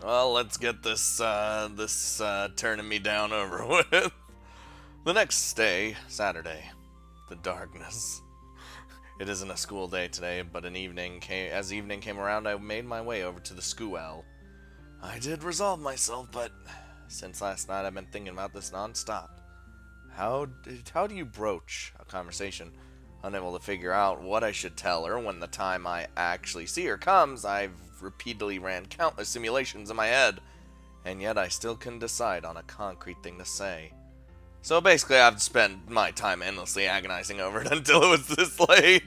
Well, let's get this turning me down over with. The next day, Saturday, the darkness. It isn't a school day today, but as evening came around, I made my way over to the school. I did resolve myself, but since last night I've been thinking about this non-stop. How do you broach a conversation? Unable to figure out what I should tell her when the time I actually see her comes, I've repeatedly ran countless simulations in my head, and yet I still couldn't decide on a concrete thing to say. So basically, I've spent my time endlessly agonizing over it until it was this late.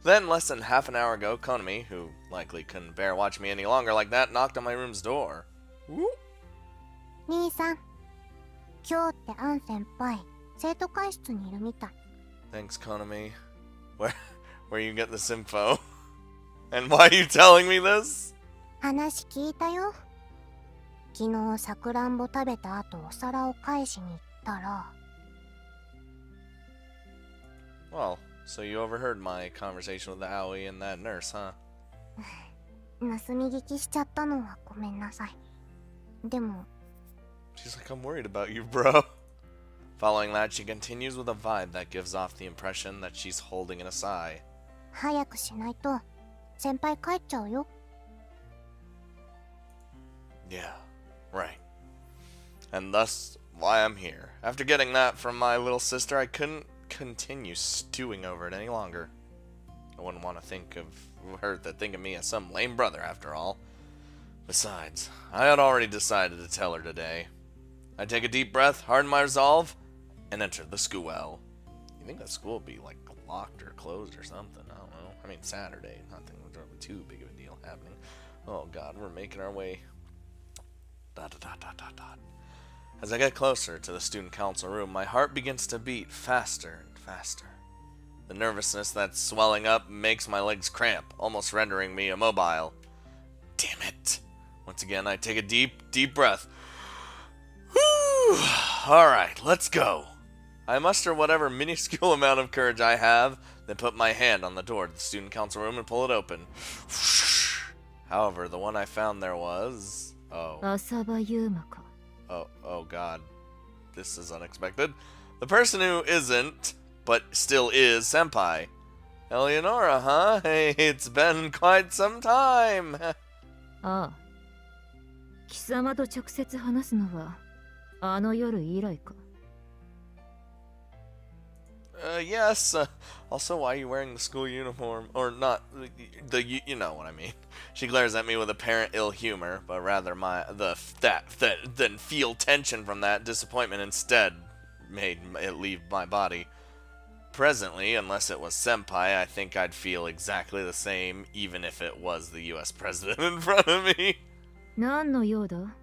Then, less than half an hour ago, Konami, who likely couldn't bear watching me any longer like that, knocked on my room's door. Whoop. 兄さん、今日ってアン先輩、生徒会室にいるみたい。 Thanks, Konami. Where you get this info? And why are you telling me this? 話聞いたよ。昨日さくらんぼ食べた後お皿を返しに行ったら。Well, so you overheard my conversation with the Aoi and that nurse, huh? 盗み聞きしちゃったのはごめんなさい。でも。 She's like, I'm worried about you, bro. Following that, she continues with a vibe that gives off the impression that she's holding in a sigh. 早くしないと先輩帰っちゃうよ。 Yeah, right. And thus, why I'm here. After getting that from my little sister, I couldn't continue stewing over it any longer. I wouldn't want to think of me as some lame brother, after all. Besides, I had already decided to tell her today. I take a deep breath, harden my resolve, and enter the school. You think that school would be like locked or closed or something? I don't know. I mean, Saturday, nothing really too big of a deal happening. Oh God, we're making our way. ... As I get closer to the student council room, my heart begins to beat faster and faster. The nervousness that's swelling up makes my legs cramp, almost rendering me immobile. Damn it! Once again, I take a deep breath. Whew! Alright, let's go. I muster whatever minuscule amount of courage I have, then put my hand on the door to the student council room and pull it open. However, the one I found there was... Oh God. This is unexpected. The person who isn't, but still is, Senpai. Eleonora, huh? Hey, it's been quite some time. ああ。貴様と直接話すのはあの夜以来か。 Yes. Also, why are you wearing the school uniform? Or not, you know what I mean. She glares at me with apparent ill humor, but rather then feel tension from that disappointment instead made it leave my body. Presently, unless it was Senpai, I think I'd feel exactly the same, even if it was the US president in front of me. 何の用だ? 今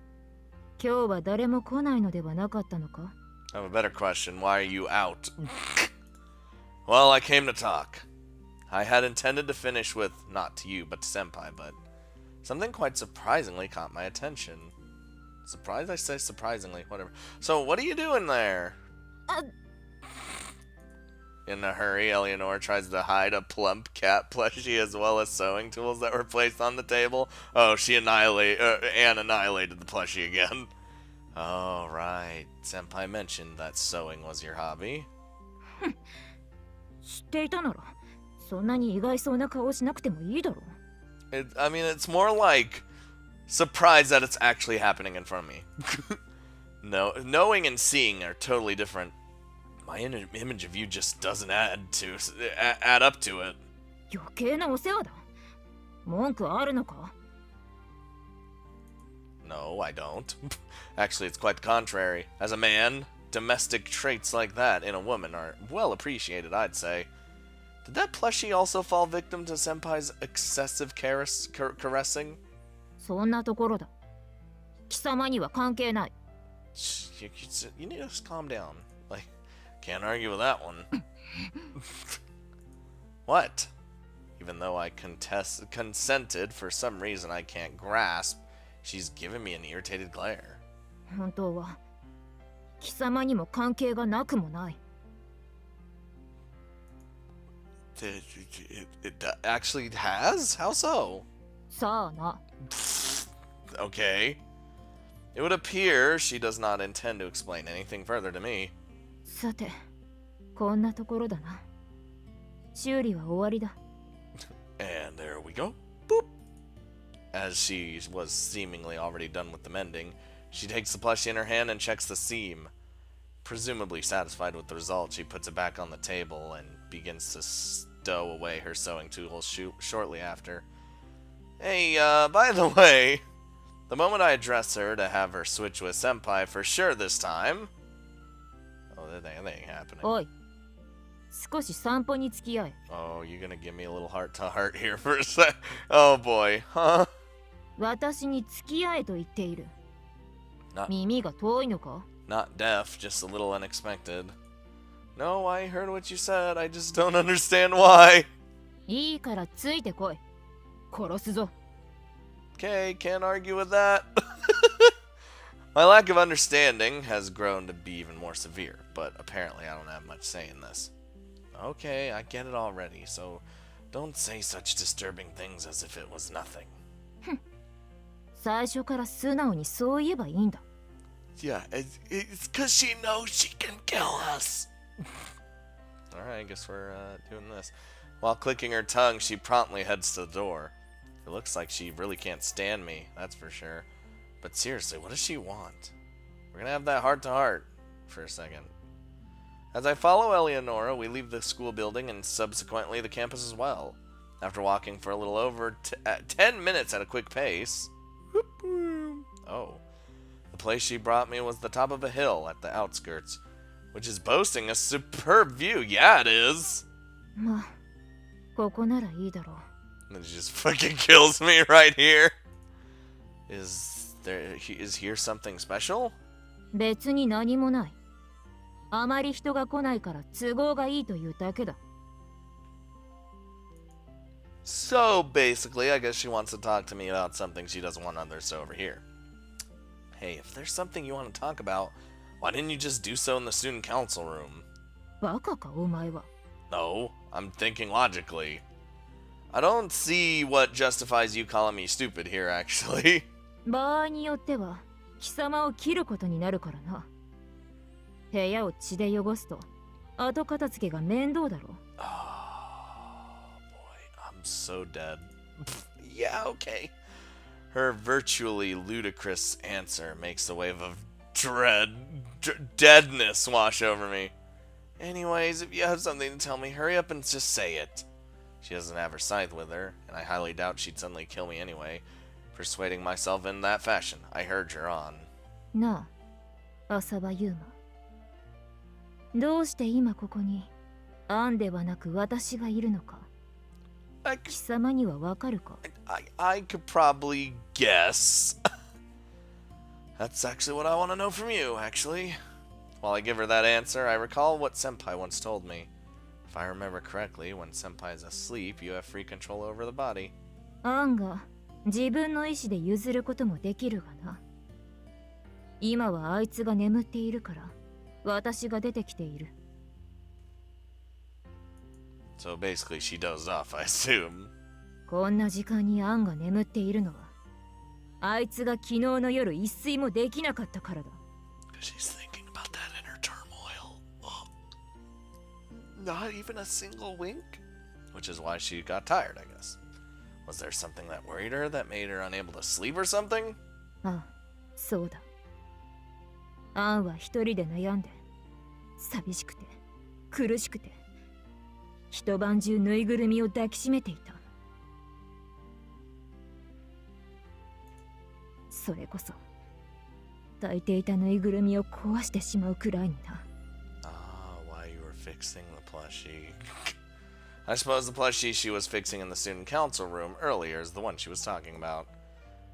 日は誰も来ないのではなかったのか? I have a better question. Why are you out? Well, I came to talk. I had intended to finish with, not to you, but to Senpai, but something quite surprisingly caught my attention. Surprised? I say surprisingly, whatever. So, what are you doing there? In a hurry, Eleanor tries to hide a plump cat plushie as well as sewing tools that were placed on the table. Oh, Anne annihilated the plushie again. Oh, right. Senpai mentioned that sewing was your hobby. 知っていたなら、そんなに意外そうな顔しなくてもいいだろう。I mean, it's more like surprise that it's actually happening in front of me. No, knowing and seeing are totally different. My image of you just doesn't add up to it. 余計なお世話だ。文句あるのか? No, I don't. Actually, it's quite the contrary. As a man, domestic traits like that in a woman are well appreciated, I'd say. Did that plushie also fall victim to Senpai's excessive caressing? そんなところだ。貴様には関係ない。You need to just calm down. Like, can't argue with that one. What? Even though I consented, for some reason I can't grasp, she's giving me an irritated glare. 本当は貴様にも関係がなくもない。It actually has? How so? さあな。Okay. It would appear she does not intend to explain anything further to me. さて、こんなところだな。修理は終わりだ。And there we go. Boop. As she was seemingly already done with the mending, she takes the plushie in her hand and checks the seam. Presumably satisfied with the result, she puts it back on the table and begins to stow away her sewing tools shortly after. Hey, by the way, the moment I address her to have her switch with Senpai for sure this time... Oh, that ain't happening. おい、少し散歩に付き合え。 Oh, you gonna give me a little heart-to-heart here for a sec? Oh boy, huh? 私に付き合えと言っている。 Not- 耳が遠いのか？ Not deaf, just a little unexpected. No, I heard what you said, I just don't understand why. いいからついてこい。殺すぞ。 Okay, can't argue with that. My lack of understanding has grown to be even more severe, but apparently I don't have much say in this. Okay, I get it already, so don't say such disturbing things as if it was nothing. 最初から素直にそう言えばいいんだ。 Yeah, it's because she knows she can kill us. Alright, I guess we're doing this. While clicking her tongue, she promptly heads to the door. It looks like she really can't stand me, that's for sure. But seriously, what does she want? We're gonna have that heart-to-heart for a second. As I follow Eleonora, we leave the school building and subsequently the campus as well. After walking for a little over 10 minutes at a quick pace... Oh. The place she brought me was the top of a hill at the outskirts, which is boasting a superb view. Yeah, it is! まあ、ここならいいだろう。 And it just fucking kills me right here. Is here something special? 別に何もない。あまり人が来ないから都合がいいというだけだ。 So basically, I guess she wants to talk to me about something she doesn't want others to overhear. Hey, if there's something you want to talk about, why didn't you just do so in the student council room? バカかお前は。 No, I'm thinking logically. I don't see what justifies you calling me stupid here, actually. 場合によっては貴様を切ることになるからな。部屋を血で汚すと後片付けが面倒だろう。 Oh boy, I'm so dead. Yeah, okay. Her virtually ludicrous answer makes a wave of deadness wash over me. Anyways, if you have something to tell me, hurry up and just say it. She doesn't have her scythe with her, and I highly doubt she'd suddenly kill me anyway. Persuading myself in that fashion, I urge her on. なあ、浅場優馬。どうして今ここにアンではなく私がいるのか。貴様にはわかるか？ I could probably guess. That's actually what I want to know from you, actually. While I give her that answer, I recall what Senpai once told me. If I remember correctly, when Senpai is asleep, you have free control over the body. アンが自分の意志で譲ることもできるがな。今はあいつが眠っているから私が出てきている。 So basically she dozed off, I assume. こんな時間にアンが眠っているのはあいつが昨日の夜一睡もできなかったからだ。 She's thinking about that in her turmoil. Oh. Not even a single wink? Which is why she got tired, I guess. Was there something that worried her that made her unable to sleep or something? ああ、そうだ。アンは一人で悩んで寂しくて苦しくて一晩中ぬいぐるみを抱きしめていた。それこそ抱いていたぬいぐるみを壊してしまうくらいにな。 Ah, why you were fixing the plushie. I suppose the plushie she was fixing in the student council room earlier is the one she was talking about.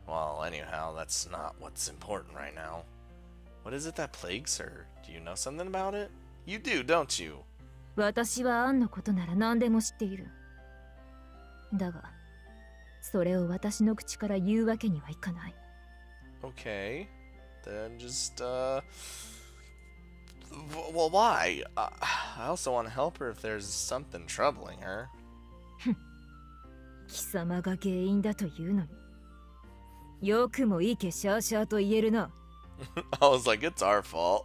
Well, anyhow, that's not what's important right now. What is it that plagues her? Do you know something about it? You do, don't you? 私はアンのことなら何でも知っている。だが、それを私の口から言うわけにはいかない。 Okay, then just, well, why? I also want to help her if there's something troubling her. 貴様が原因だというのに。よくもいいけしゃあしゃあと言えるな。I was like, it's our fault.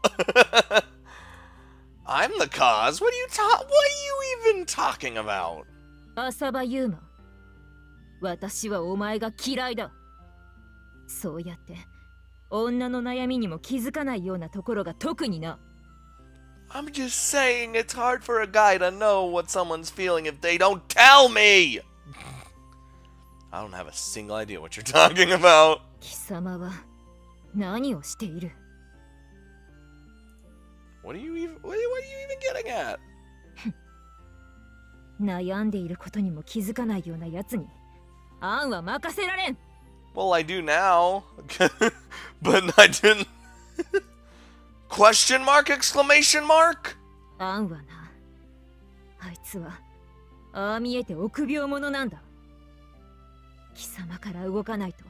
I'm the cause. What are you even talking about? 浅場ユーマ、私はお前が嫌いだ。そうやって女の悩みにも気づかないようなところが特にな。I'm just saying it's hard for a guy to know what someone's feeling if they don't tell me. I don't have a single idea what you're talking about. 貴様は何をしている？ What are you even getting at? 悩んでいることにも気づかないようなやつにアンは任せられん。 Well, I do now. But I didn't. Question mark, exclamation mark? アンはな、あいつはああ見えて臆病者なんだ。貴様から動かないと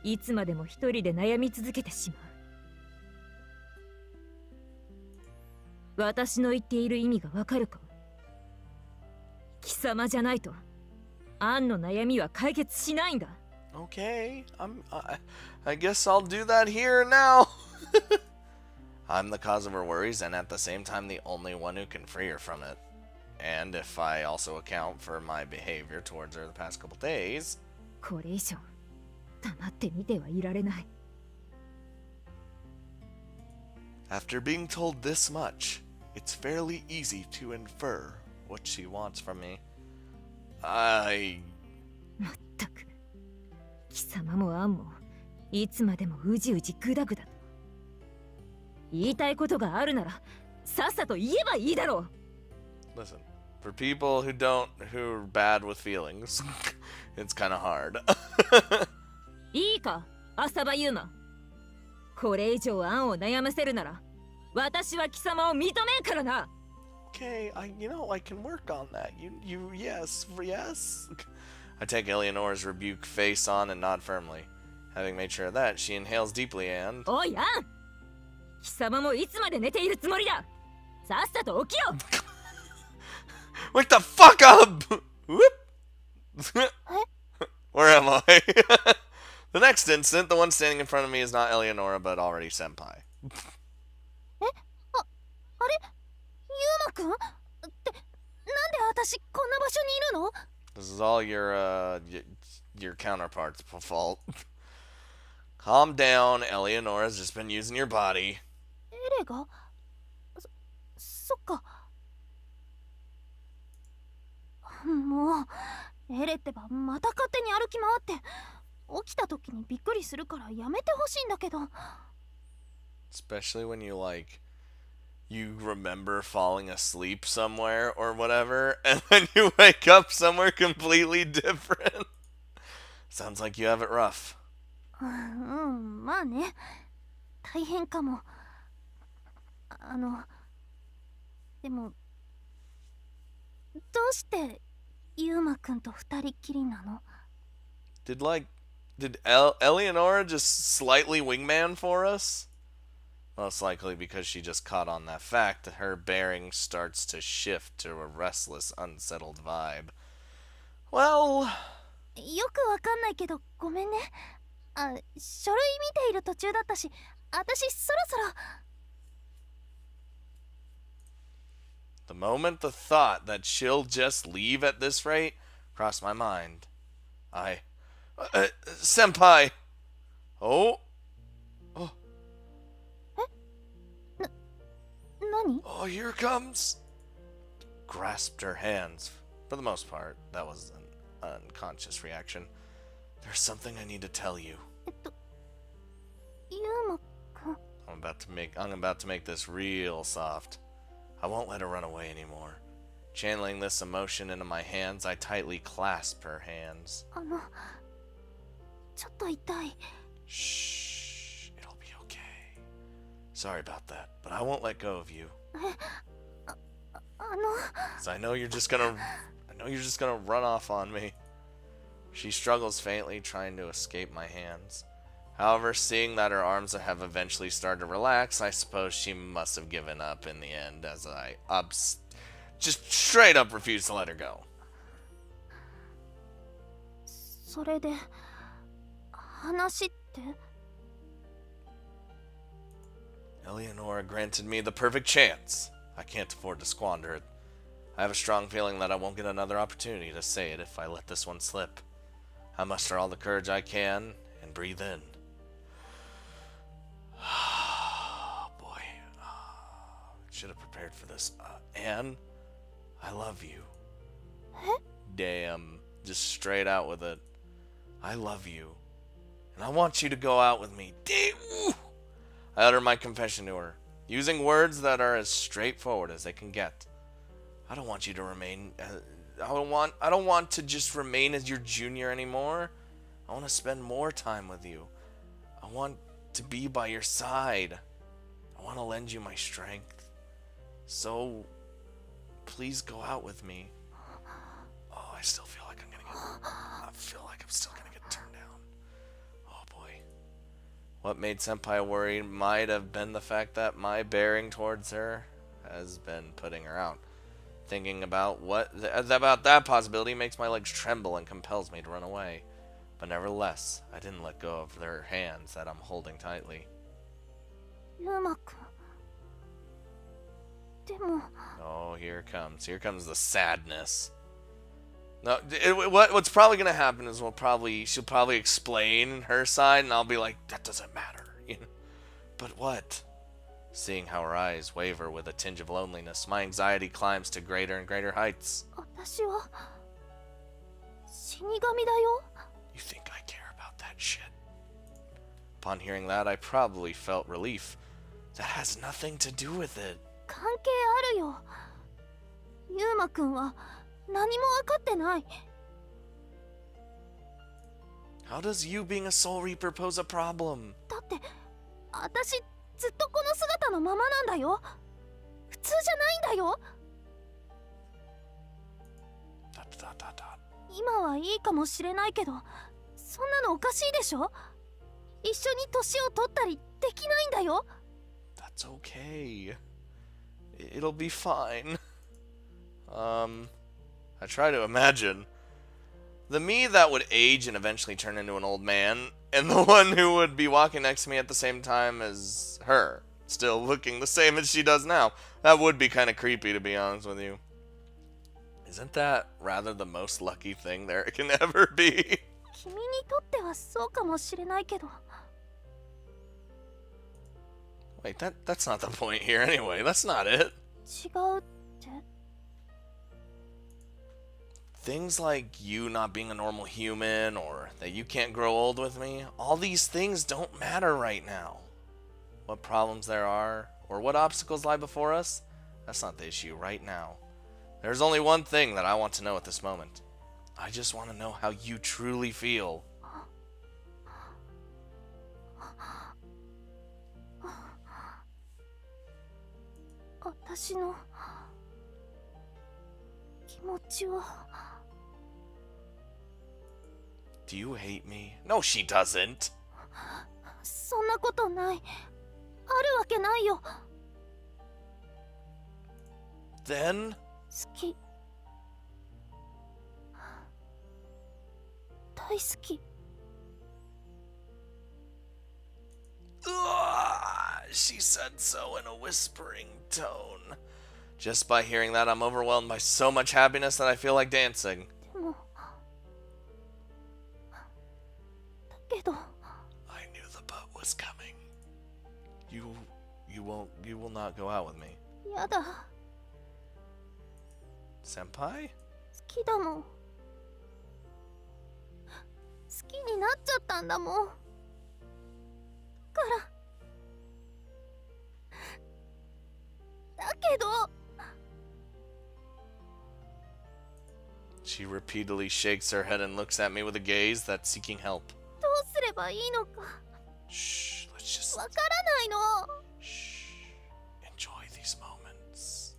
いつまでも一人で悩み続けてしまう。私の言っている意味がわかるか？貴様じゃないとアンの悩みは解決しないんだ。 Okay, I guess I'll do that here now. I'm the cause of her worries and at the same time the only one who can free her from it. And if I also account for my behavior towards her the past couple days... これ以上黙って見てはいられない。 After being told this much, it's fairly easy to infer what she wants from me. まったく貴様もアンもいつまでもうじうじグダグダと。言いたいことがあるならさっさと言えばいいだろう。 Listen, for people who are bad with feelings, it's kind of hard. いいか、浅場ユーマ。これ以上アンを悩ませるなら私は貴様を認めんからな。 Okay, I can work on that. Yes. I take Eleanor's rebuke face on and nod firmly. Having made sure of that, she inhales deeply and... おいアン、貴様もいつまで寝ているつもりだ。さっさと起きろ。 Wake the fuck up! Whoop! Where am I? The next instant, the one standing in front of me is not Eleonora, but already Senpai. あれユーマくんってなんで私こんな場所にいるの？ This is all your counterpart's fault. Calm down, Eleonora's just been using your body. エレがそっか。もうエレってばまた勝手に歩き回って起きた時にびっくりするからやめてほしいんだけど。 Especially when you remember falling asleep somewhere or whatever, and then you wake up somewhere completely different. Sounds like you have it rough. まあね、大変かも。でもどうしてユーマくんと二人っきりなの？ Did Eleonora just slightly wingman for us? Most likely because she just caught on that fact that her bearing starts to shift to a restless, unsettled vibe. Well... よくわかんないけどごめんね。書類見ている途中だったし、私そろそろ。 The moment the thought that she'll just leave at this rate crossed my mind, Senpai! Oh? Nani? Oh, here it comes! Grasped her hands. For the most part, that was an unconscious reaction. There's something I need to tell you. ユーマくん。 I'm about to make this real soft. I won't let her run away anymore. Channeling this emotion into my hands, I tightly clasp her hands. ちょっと痛い。 Shh, it'll be okay. Sorry about that, but I won't let go of you. 'Cause I know you're just gonna run off on me. She struggles faintly, trying to escape my hands. However, seeing that her arms have eventually started to relax, I suppose she must have given up in the end, as I just straight up refused to let her go. それで話って？ Eleonora granted me the perfect chance. I can't afford to squander it. I have a strong feeling that I won't get another opportunity to say it if I let this one slip. I muster all the courage I can and breathe in. Oh boy. Should have prepared for this. Anne, I love you. Huh? Damn. Just straight out with it. I love you. And I want you to go out with me. Damn. Ooh. I utter my confession to her, using words that are as straightforward as they can get. I don't want you to remain... I don't want to just remain as your junior anymore. I want to spend more time with you. I want to be by your side. I want to lend you my strength. So, please go out with me. Oh, I still feel like I'm gonna get... I feel like I'm still gonna get turned down. Oh boy. What made Senpai worry might have been the fact that my bearing towards her has been putting her out. Thinking about about that possibility makes my legs tremble and compels me to run away. But nevertheless, I didn't let go of their hands that I'm holding tightly. ユーマくん。でも。 Oh, here it comes. Here comes the sadness. No, what's probably gonna happen is she'll probably explain her side, and I'll be like, that doesn't matter. You know? But what? Seeing how her eyes waver with a tinge of loneliness, my anxiety climbs to greater and greater heights. 私は死神だよ。 You think I care about that shit? Upon hearing that, I probably felt relief. That has nothing to do with it. 関係あるよ。ユーマくんは何も分かってない。 How does you being a Soul Reaper pose a problem? だって私ずっとこの姿のままなんだよ。普通じゃないんだよ。今はいいかもしれないけど、そんなのおかしいでしょ。一緒に年を取ったりできないんだよ。 That's okay. It'll be fine. I try to imagine the me that would age and eventually turn into an old man, and the one who would be walking next to me at the same time as her, still looking the same as she does now. That would be kind of creepy, to be honest with you. Isn't that rather the most lucky thing there can ever be? 君にとってはそうかもしれないけど。 Wait, that's not the point here anyway. That's not it. 違うって。 Things like you not being a normal human, or that you can't grow old with me, all these things don't matter right now. What problems there are, or what obstacles lie before us, that's not the issue right now. There's only one thing that I want to know at this moment. I just want to know how you truly feel. 私の気持ちは。 Do you hate me? No, she doesn't. そんなことない。あるわけないよ。 Then? 好き。大好き。 She said so in a whispering tone. Just by hearing that, I'm overwhelmed by so much happiness that I feel like dancing. でも。だけど。 I knew the butt was coming. You will not go out with me. やだ。 Senpai? 好きだもん。好きになっちゃったんだもん。から。 だけど She repeatedly shakes her head and looks at me with a gaze that's seeking help. どうすればいいのか Shh, let's just... わからないの。 Shh. Enjoy these moments.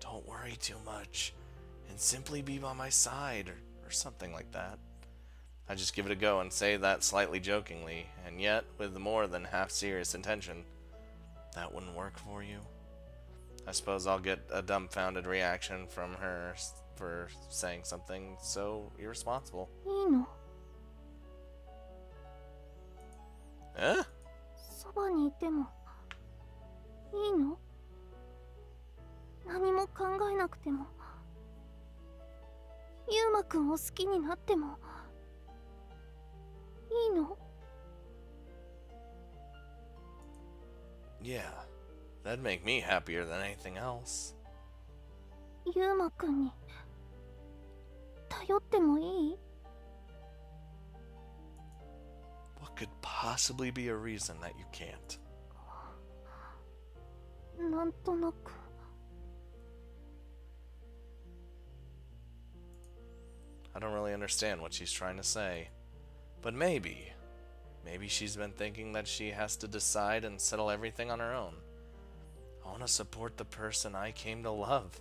Don't worry too much. And simply be by my side, or something like that. I just give it a go and say that slightly jokingly, and yet with more than half serious intention. That wouldn't work for you? I suppose I'll get a dumbfounded reaction from her for saying something so irresponsible. いいの。Eh? そばにいてもいいの？何も考えなくても、ユウマくんを好きになってもいいの？ Yeah, that'd make me happier than anything else. ユウマくんに頼ってもいい？ What could possibly be a reason that you can't? なんとなく。I don't really understand what she's trying to say. But maybe she's been thinking that she has to decide and settle everything on her own. I want to support the person I came to love.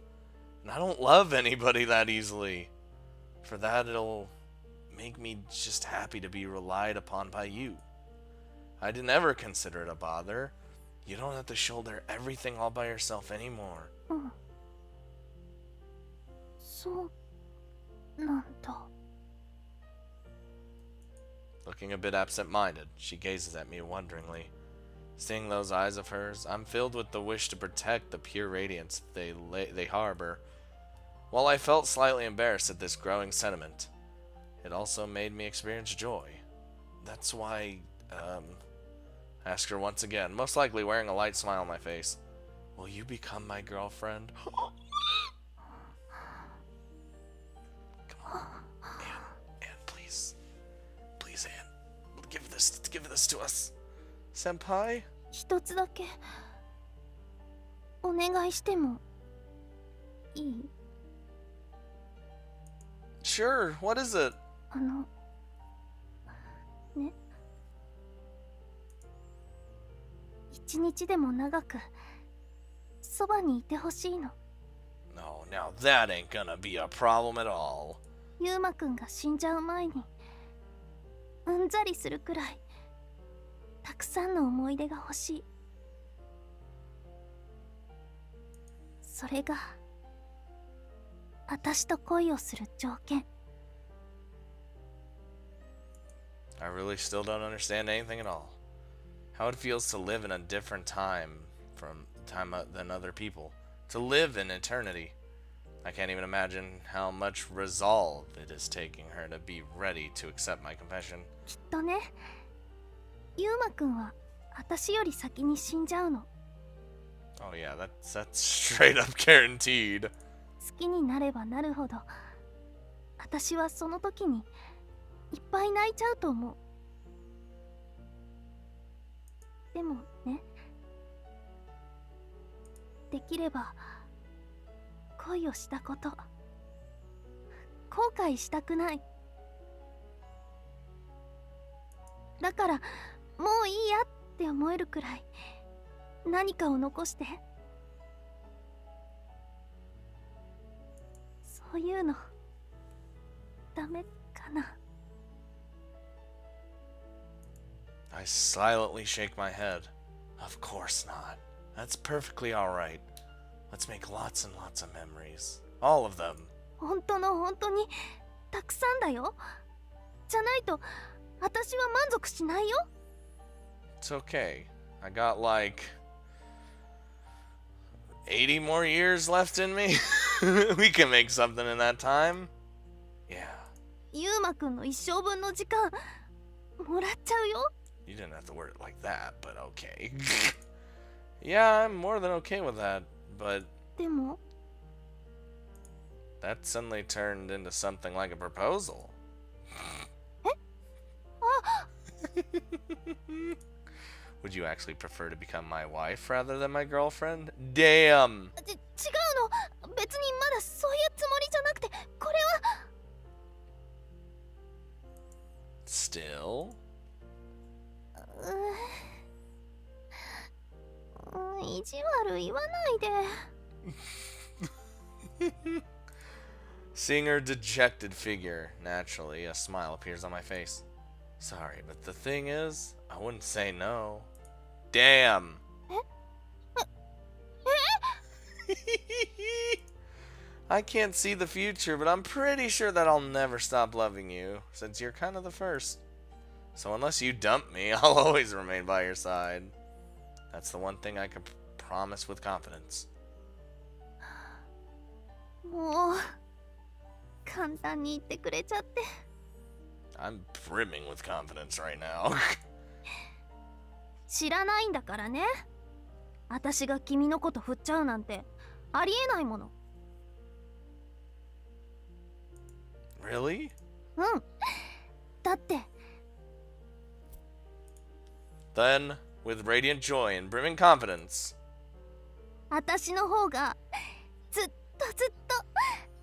And I don't love anybody that easily. For that, it'll make me just happy to be relied upon by you. I didn't ever consider it a bother. You don't have to shoulder everything all by yourself anymore. うん。そうなんだ。 Looking a bit absent-minded, she gazes at me wonderingly. Seeing those eyes of hers, I'm filled with the wish to protect the pure radiance they harbor. While I felt slightly embarrassed at this growing sentiment, it also made me experience joy. That's why, ask her once again, most likely wearing a light smile on my face. Will you become my girlfriend? Come on, Anne, please. Please, Anne. Give this to us. Senpai? 一つだけお願いしてもいい？ Sure, what is it? ね、一日でも長くそばにいてほしいの。 No, now that ain't gonna be a problem at all. ユウマくんが死んじゃう前にうんざりするくらいたくさんの思い出が欲しい。それが私と恋をする条件。 I really still don't understand anything at all. How it feels to live in a different time than other people. To live in eternity. I can't even imagine how much resolve it is taking her to be ready to accept my confession. きっとね、ユウマくんは私より先に死んじゃうの。 Oh yeah, that's straight up guaranteed. 好きになればなるほど私はその時にいっぱい泣いちゃうと思う。でもね、できれば恋をしたこと後悔したくない。だからもういいやって思えるくらい何かを残して。そういうのダメかな。 I silently shake my head. Of course not. That's perfectly alright. Let's make lots and lots of memories. All of them. 本当の本当にたくさんだよ。じゃないと私は満足しないよ。 It's okay. I got like 80 more years left in me. We can make something in that time. Yeah. ユウマくんの一生分の時間もらっちゃうよ。 You didn't have to word it like that, but okay. Yeah, I'm more than okay with that, but でも that suddenly turned into something like a proposal. あ、 Would you actually prefer to become my wife rather than my girlfriend? Damn! 違うの。別にまだそういうつもりじゃなくて、これは Still? 意地悪言わないで。 Seeing her dejected figure, naturally, a smile appears on my face. Sorry, but the thing is, I wouldn't say no. Damn! I can't see the future, but I'm pretty sure that I'll never stop loving you, since you're kind of the first. So unless you dump me, I'll always remain by your side. That's the one thing I can promise with confidence. もう簡単に言ってくれちゃって。 I'm brimming with confidence right now. 知らないんだからね。私が君のこと振っちゃうなんてありえないもの。 Really? うん。だって。 Then, with radiant joy and brimming confidence, 私の方がずっと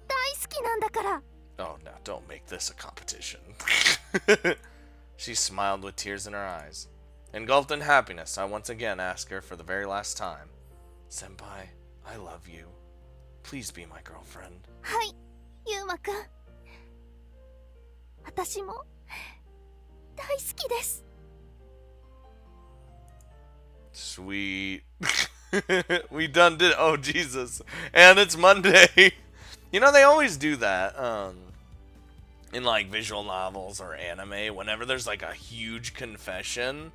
大好きなんだから。 oh no, don't make this a competition. She smiled with tears in her eyes. Engulfed in happiness, I once again ask her for the very last time. Senpai, I love you. Please be my girlfriend. はい、ゆうまくん。私も大好きです。 Sweet. We done did. Oh Jesus! And it's Monday. You know they always do that. In like visual novels or anime, whenever there's like a huge confession,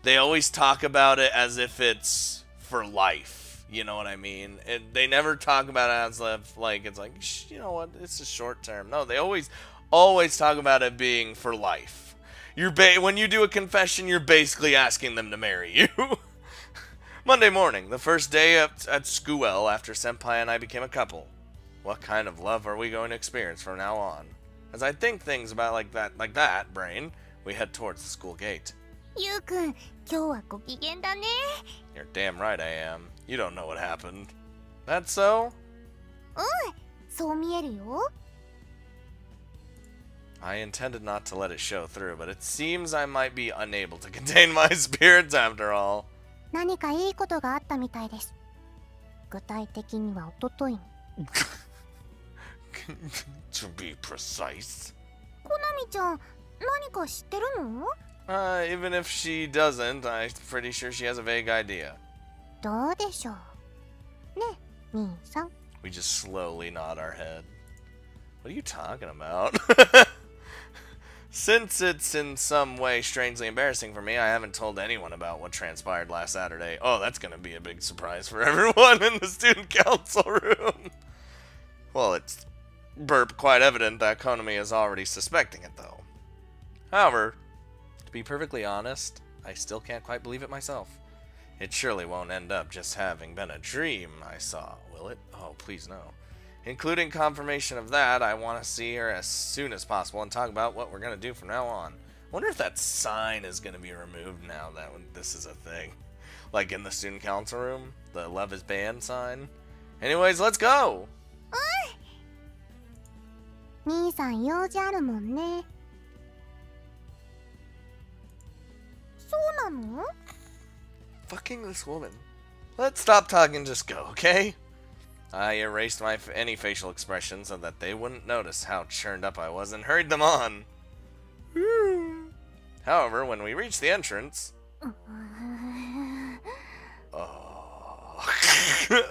they always talk about it as if it's for life. You know what I mean? They never talk about it as if like it's like, you know what, it's a short term. No, they always talk about it being for life. When you do a confession, you're basically asking them to marry you. Monday morning, the first day at school after Senpai and I became a couple. What kind of love are we going to experience from now on? As I think things about like that, brain, we head towards the school gate. ゆうくん、今日はご機嫌だね。 You're damn right I am. You don't know what happened. That's so? うん、そう見えるよ。 I intended not to let it show through, but it seems I might be unable to contain my spirits after all. 何かいいことがあったみたいです。具体的には一昨日。 To be precise. コナミちゃん、何か知ってるの？ Even if she doesn't, I'm pretty sure she has a vague idea. どうでしょう。ね、兄さん。 We just slowly nod our head. What are you talking about? Since it's in some way strangely embarrassing for me, I haven't told anyone about what transpired last Saturday. Oh, that's going to be a big surprise for everyone in the student council room. Well, it's quite evident that Konami is already suspecting it, though. However, to be perfectly honest, I still can't quite believe it myself. It surely won't end up just having been a dream I saw, will it? Oh, please no. Including confirmation of that, I want to see her as soon as possible and talk about what we're going to do from now on. Wonder if that sign is going to be removed now that this is a thing. Like in the student council room, the love is banned sign. Anyways, let's go! 兄さん用事あるもんね。そうなの？ Fucking this woman. Let's stop talking and just go, okay? I erased any facial expressions so that they wouldn't notice how churned up I was and hurried them on. However, when we reached the entrance... Oh.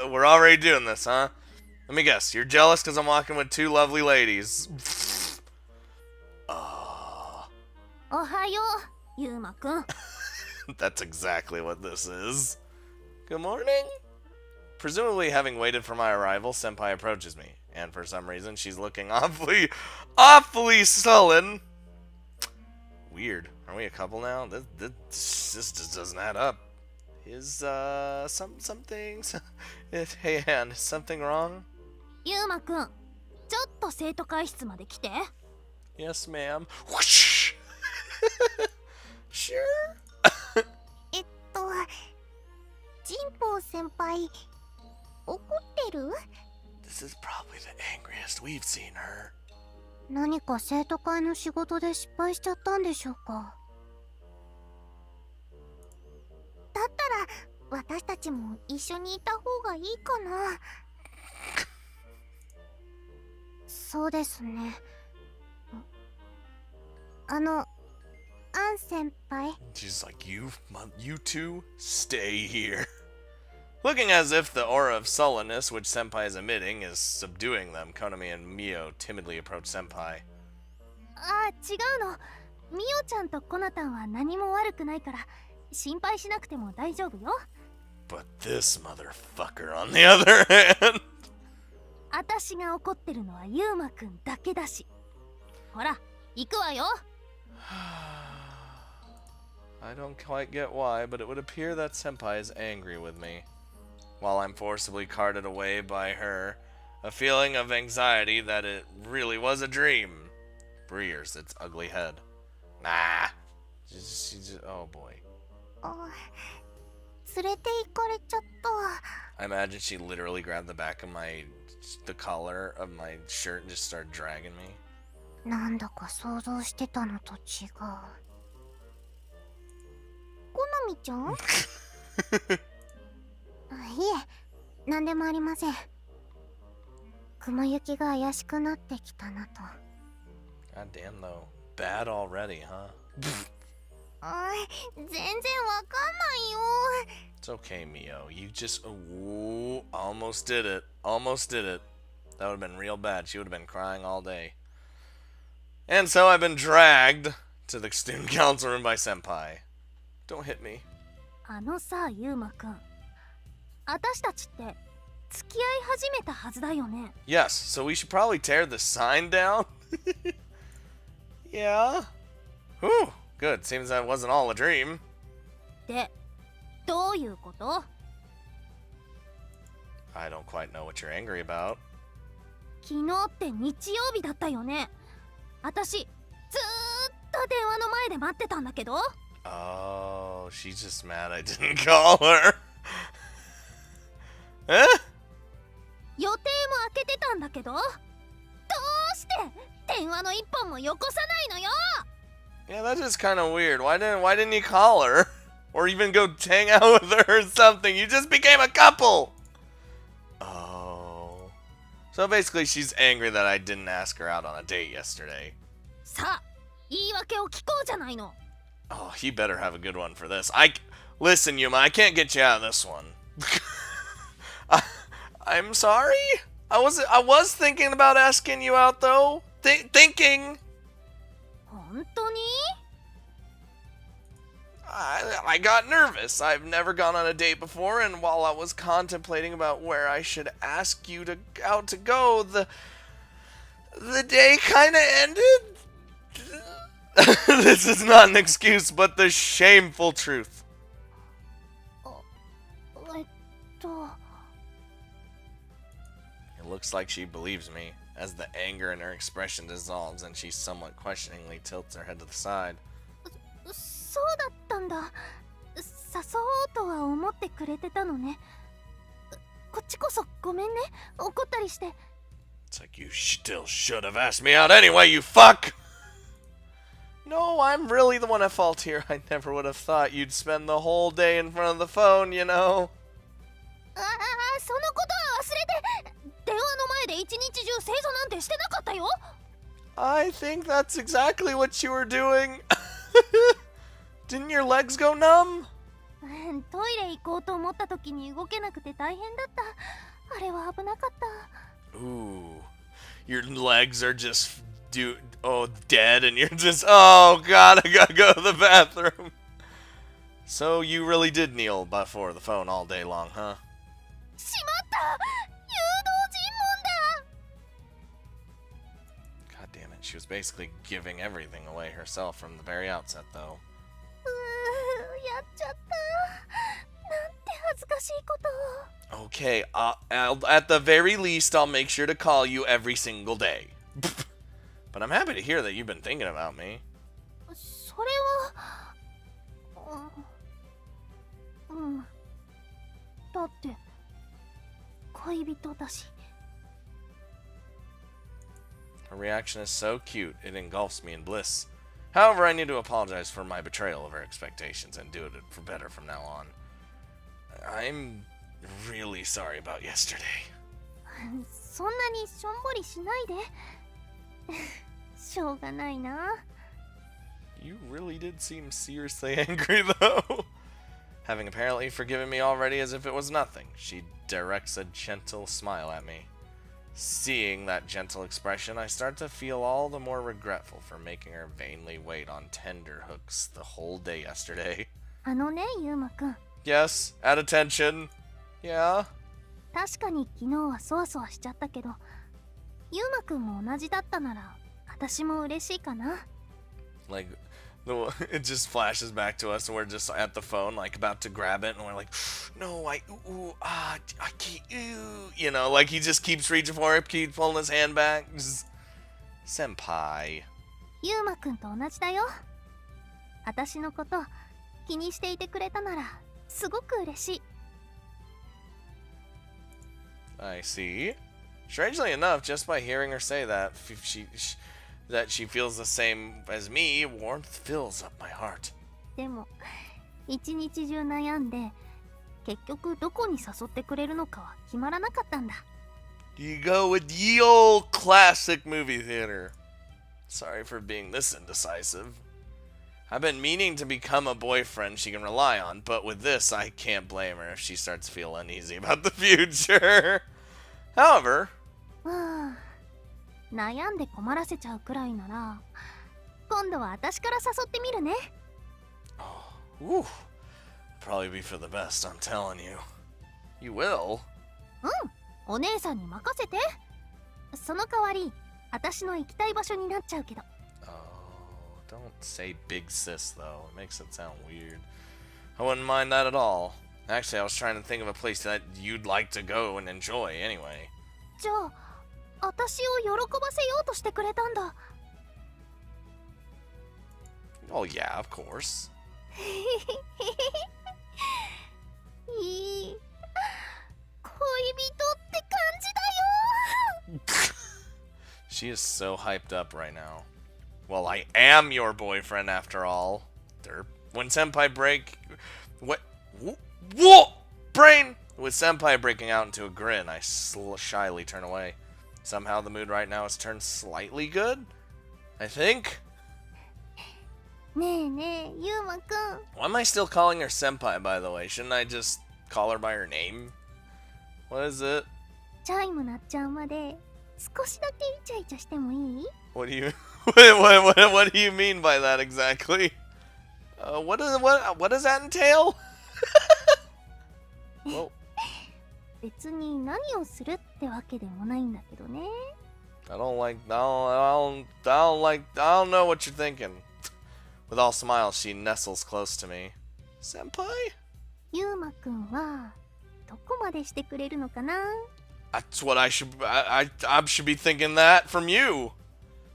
We're already doing this, huh? Let me guess, you're jealous because I'm walking with two lovely ladies. Oh. おはよう、ゆうまくん。 That's exactly what this is. Good morning? Presumably having waited for my arrival, Senpai approaches me. And for some reason, she's looking awfully sullen. Weird. Are we a couple now? This just doesn't add up. Is, something... Hey, Ann, is something wrong? ゆうまくん、ちょっと生徒会室まで来て。 Yes, ma'am. Whoosh! Sure? ジンポウ先輩、怒ってる？ This is probably the angriest we've seen her. 何か生徒会の仕事で失敗しちゃったんでしょうか。だったら私たちも一緒にいた方がいいかな。そうですね。アン先輩。 She's like, you two, stay here. Looking as if the aura of sullenness which Senpai is emitting is subduing them, Konami and Mio timidly approach Senpai. あ、違うの。ミオちゃんとコナタンは何も悪くないから心配しなくても大丈夫よ。 But this motherfucker on the other hand. 私が怒ってるのはユウマくんだけだし。ほら行くわよ。I don't quite get why, but it would appear that Senpai is angry with me. While I'm forcibly carted away by her, a feeling of anxiety that it really was a dream rears its ugly head. Nah. She just, oh boy. 連れて行かれちゃっ I imagine she literally grabbed the back of the collar of my shirt and just started dragging me. た。なんだか想像してたのと違う。コナミちゃん？いえ、なんでもありません。雲行きが怪しくなってきたなと。God damn though. Bad already, huh? 全然わかんないよ。 It's okay, Mio. You just... Ooh, almost did it. Almost did it. That would have been real bad. She would have been crying all day. And so I've been dragged to the student council room by Senpai. Don't hit me. あのさ、ユウマくん。私たちって付き合い始めたはずだよね。 Yes, so we should probably tear the sign down. Yeah. Whew. Good. Seems that wasn't all a dream. で、どういうこと？ I don't quite know what you're angry about. 昨日って日曜日だったよね。私、ずーっと電話の前で待ってたんだけど。 Oh, she's just mad I didn't call her. Eh? 予定も開けてたんだけど、どうして電話の一本もよこさないのよ。 Yeah, that's just kind of weird. Why didn't you call her? Or even go hang out with her or something? You just became a couple! Oh. So basically she's angry that I didn't ask her out on a date yesterday. さあ、言い訳を聞こうじゃないの。 Oh, he better have a good one for this. Listen, Yuma, I can't get you out of this one. I'm sorry? I was thinking about asking you out, though. Thinking. 本当に？ I got nervous. I've never gone on a date before, and while I was contemplating about where I should ask you out to go, the day kind of ended. This is not an excuse, but the shameful truth. えっと。 It looks like she believes me, as the anger in her expression dissolves and she somewhat questioningly tilts her head to the side. そうだったんだ。誘おうとは思ってくれてたのね。こっちこそごめんね。怒ったりして。 It's like you still should have asked me out anyway, you fuck! No, I'm really the one at fault here. I never would have thought you'd spend the whole day in front of the phone, you know. そのことは忘れて。電話の前で一日中正座なんてしてなかったよ。 I think that's exactly what you were doing. Didn't your legs go numb? トイレ行こうと思った時に動けなくて大変だった。あれは危なかった。 Ooh, your legs are just dead, and you're just, oh god, I gotta go to the bathroom. So you really did kneel before the phone all day long, huh? しまった！誘導尋問だ！ God damn it, she was basically giving everything away herself from the very outset, though. やっちゃった。なんて恥ずかしいことを。 Okay, at the very least, I'll make sure to call you every single day. But I'm happy to hear that you've been thinking about me. それは。だって、恋人だし。 Her reaction is so cute, it engulfs me in bliss. However, I need to apologize for my betrayal of her expectations and do it for better from now on. I'm really sorry about yesterday. そんなにしょんぼりしないで。しょうがないな。 You really did seem seriously angry, though. Having apparently forgiven me already as if it was nothing, she directs a gentle smile at me. Seeing that gentle expression, I start to feel all the more regretful for making her vainly wait on tender hooks the whole day yesterday. あのね、ユウマくん。 Yes, at attention. Yeah. 確かに昨日はそわそわしちゃったけど、ユウマくんも同じだったなら、私も嬉しいかな。Like, it just flashes back to us and we're just at the phone, like about to grab it, and we're like, no, I can't, you know, like he just keeps reaching for it, keeps pulling his hand back. Just, Senpai. ユウマくんと同じだよ。私のこと気にしていてくれたならすごく嬉しい。 I see. Strangely enough, just by hearing her say that, that she feels the same as me, warmth fills up my heart. でも一日中悩んで結局どこに誘ってくれるのかは決まらなかったんだ。 You go with ye old classic movie theater. Sorry for being this indecisive. I've been meaning to become a boyfriend she can rely on, but with this, I can't blame her if she starts to feel uneasy about the future. However, はあ、悩んで困らせちゃうくらいなら今度は私から誘ってみるね。 whew, probably be for the best, I'm telling you. You will? うん、お姉さんに任せて。その代わり私の行きたい場所になっちゃうけど。 Don't say big sis, though. It makes it sound weird. I wouldn't mind that at all. Actually, I was trying to think of a place that you'd like to go and enjoy anyway. じゃあ私を喜ばせようとしてくれたんだ。 Oh yeah, of course. いい恋人って感じだよ。 She is so hyped up right now. Well, I am your boyfriend after all. Derp. When Senpai break... What? Whoa! Brain! With Senpai breaking out into a grin, I shyly turn away. Somehow the mood right now has turned slightly good? I think? ねえねえ、ユウマくん。 Why am I still calling her Senpai, by the way? Shouldn't I just call her by her name? What is it? チャイム鳴っちゃうまで少しだけイチャイチャしてもいい？ What do you... what do you mean by that exactly? What does that entail? Well, 別に何をするってわけでもないんだけどね。 I don't know what you're thinking. With all smiles, she nestles close to me. Senpai? ユウマくんはどこまでしてくれるのかな？ That's what I should be thinking that from you.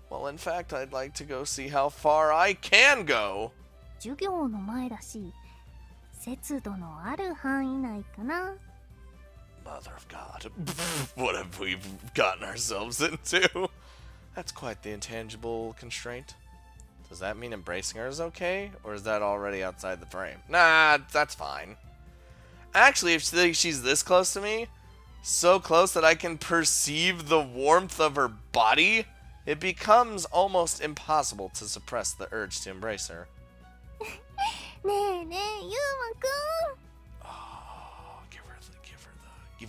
Well, in fact, I'd like to go see how far I can go. 授業の前だし、節度のある範囲内かな。 Mother of God. What have we gotten ourselves into? That's quite the intangible constraint. Does that mean embracing her is okay? Or is that already outside the frame? Nah, that's fine. Actually, if she's this close to me, so close that I can perceive the warmth of her body, it becomes almost impossible to suppress the urge to embrace her. ねえねえ、ユウマくん。 Oh, give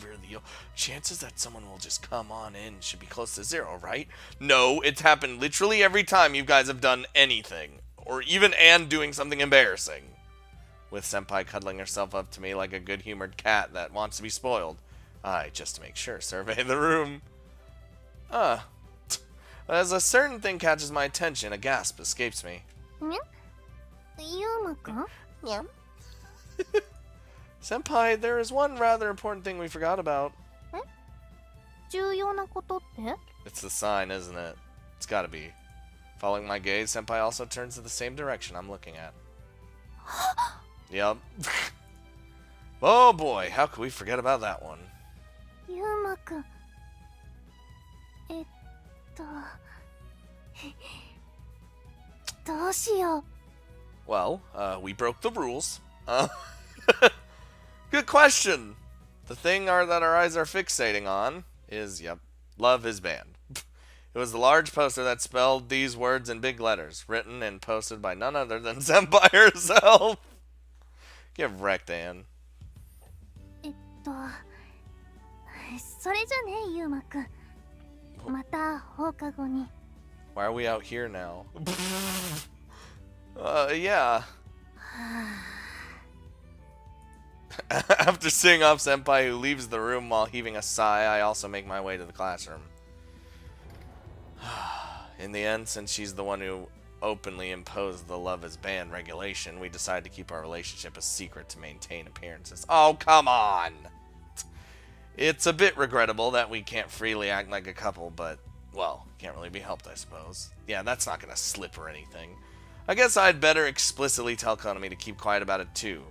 her the chances that someone will just come on in should be close to zero, right? No, it's happened literally every time you guys have done anything, or even Anne doing something embarrassing. With Senpai cuddling herself up to me like a good-humored cat that wants to be spoiled, I, just to make sure, survey the room. As a certain thing catches my attention, a gasp escapes me. にゃ？ユウマくん？にゃ？ Senpai, there is one rather important thing we forgot about. 重要なことって？ It's the sign, isn't it? It's gotta be. Following my gaze, Senpai also turns to the same direction I'm looking at. Yep. Oh boy, how could we forget about that one? ユウマくん。どうしよう。 Well, we broke the rules. Good question. The thing that our eyes are fixating on is, yep, love is banned. It was the large poster that spelled these words in big letters, written and posted by none other than Senpai herself. Get wrecked, Anne. それじゃね、ユウマくん。また放課後に。 Why are we out here now? Yeah. After seeing off Senpai, who leaves the room while heaving a sigh, I also make my way to the classroom. In the end, since she's the one who openly imposed the love is banned regulation, we decide to keep our relationship a secret to maintain appearances. Oh, come on! It's a bit regrettable that we can't freely act like a couple, but, well, can't really be helped, I suppose. Yeah, that's not gonna slip or anything. I guess I'd better explicitly tell Konami to keep quiet about it, too.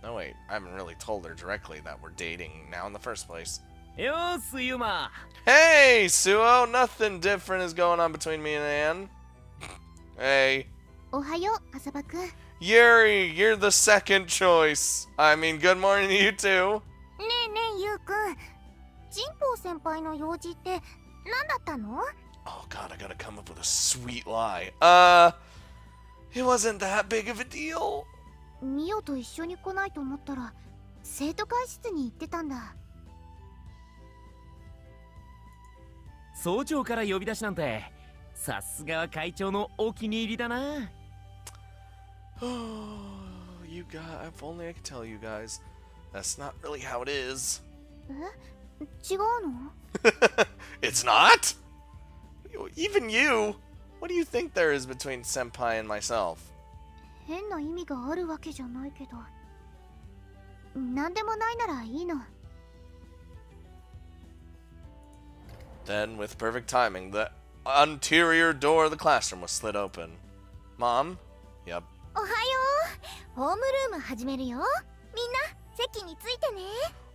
No, wait, I haven't really told her directly that we're dating now in the first place. Yo, Suyuma! Hey, Suo! Nothing different is going on between me and Anne. Hey. おはよう、浅葉くん。ね Yuri, you're the second choice. I mean, good morning to you too. えねえ、ゆうくん。神保先輩の用事って何だったの？ Oh god, I gotta come up with a sweet lie. It wasn't that big of a deal. ミオと一緒に来ないと思ったら生徒会室に行ってたんだ。早朝から呼び出しなんて、さすがは会長のお気に入りだな。Oh, you guys, if only I could tell you guys. That's not really how it is. え？違うの？ It's not? Even you? What do you think there is between Senpai and myself? 変な意味があるわけじゃないけど。なんでもないならいいの。Then, with perfect timing, the interior door of the classroom was slid open. Mom? Yep. おはよう。ホームルーム始めるよ。みんな席についてね。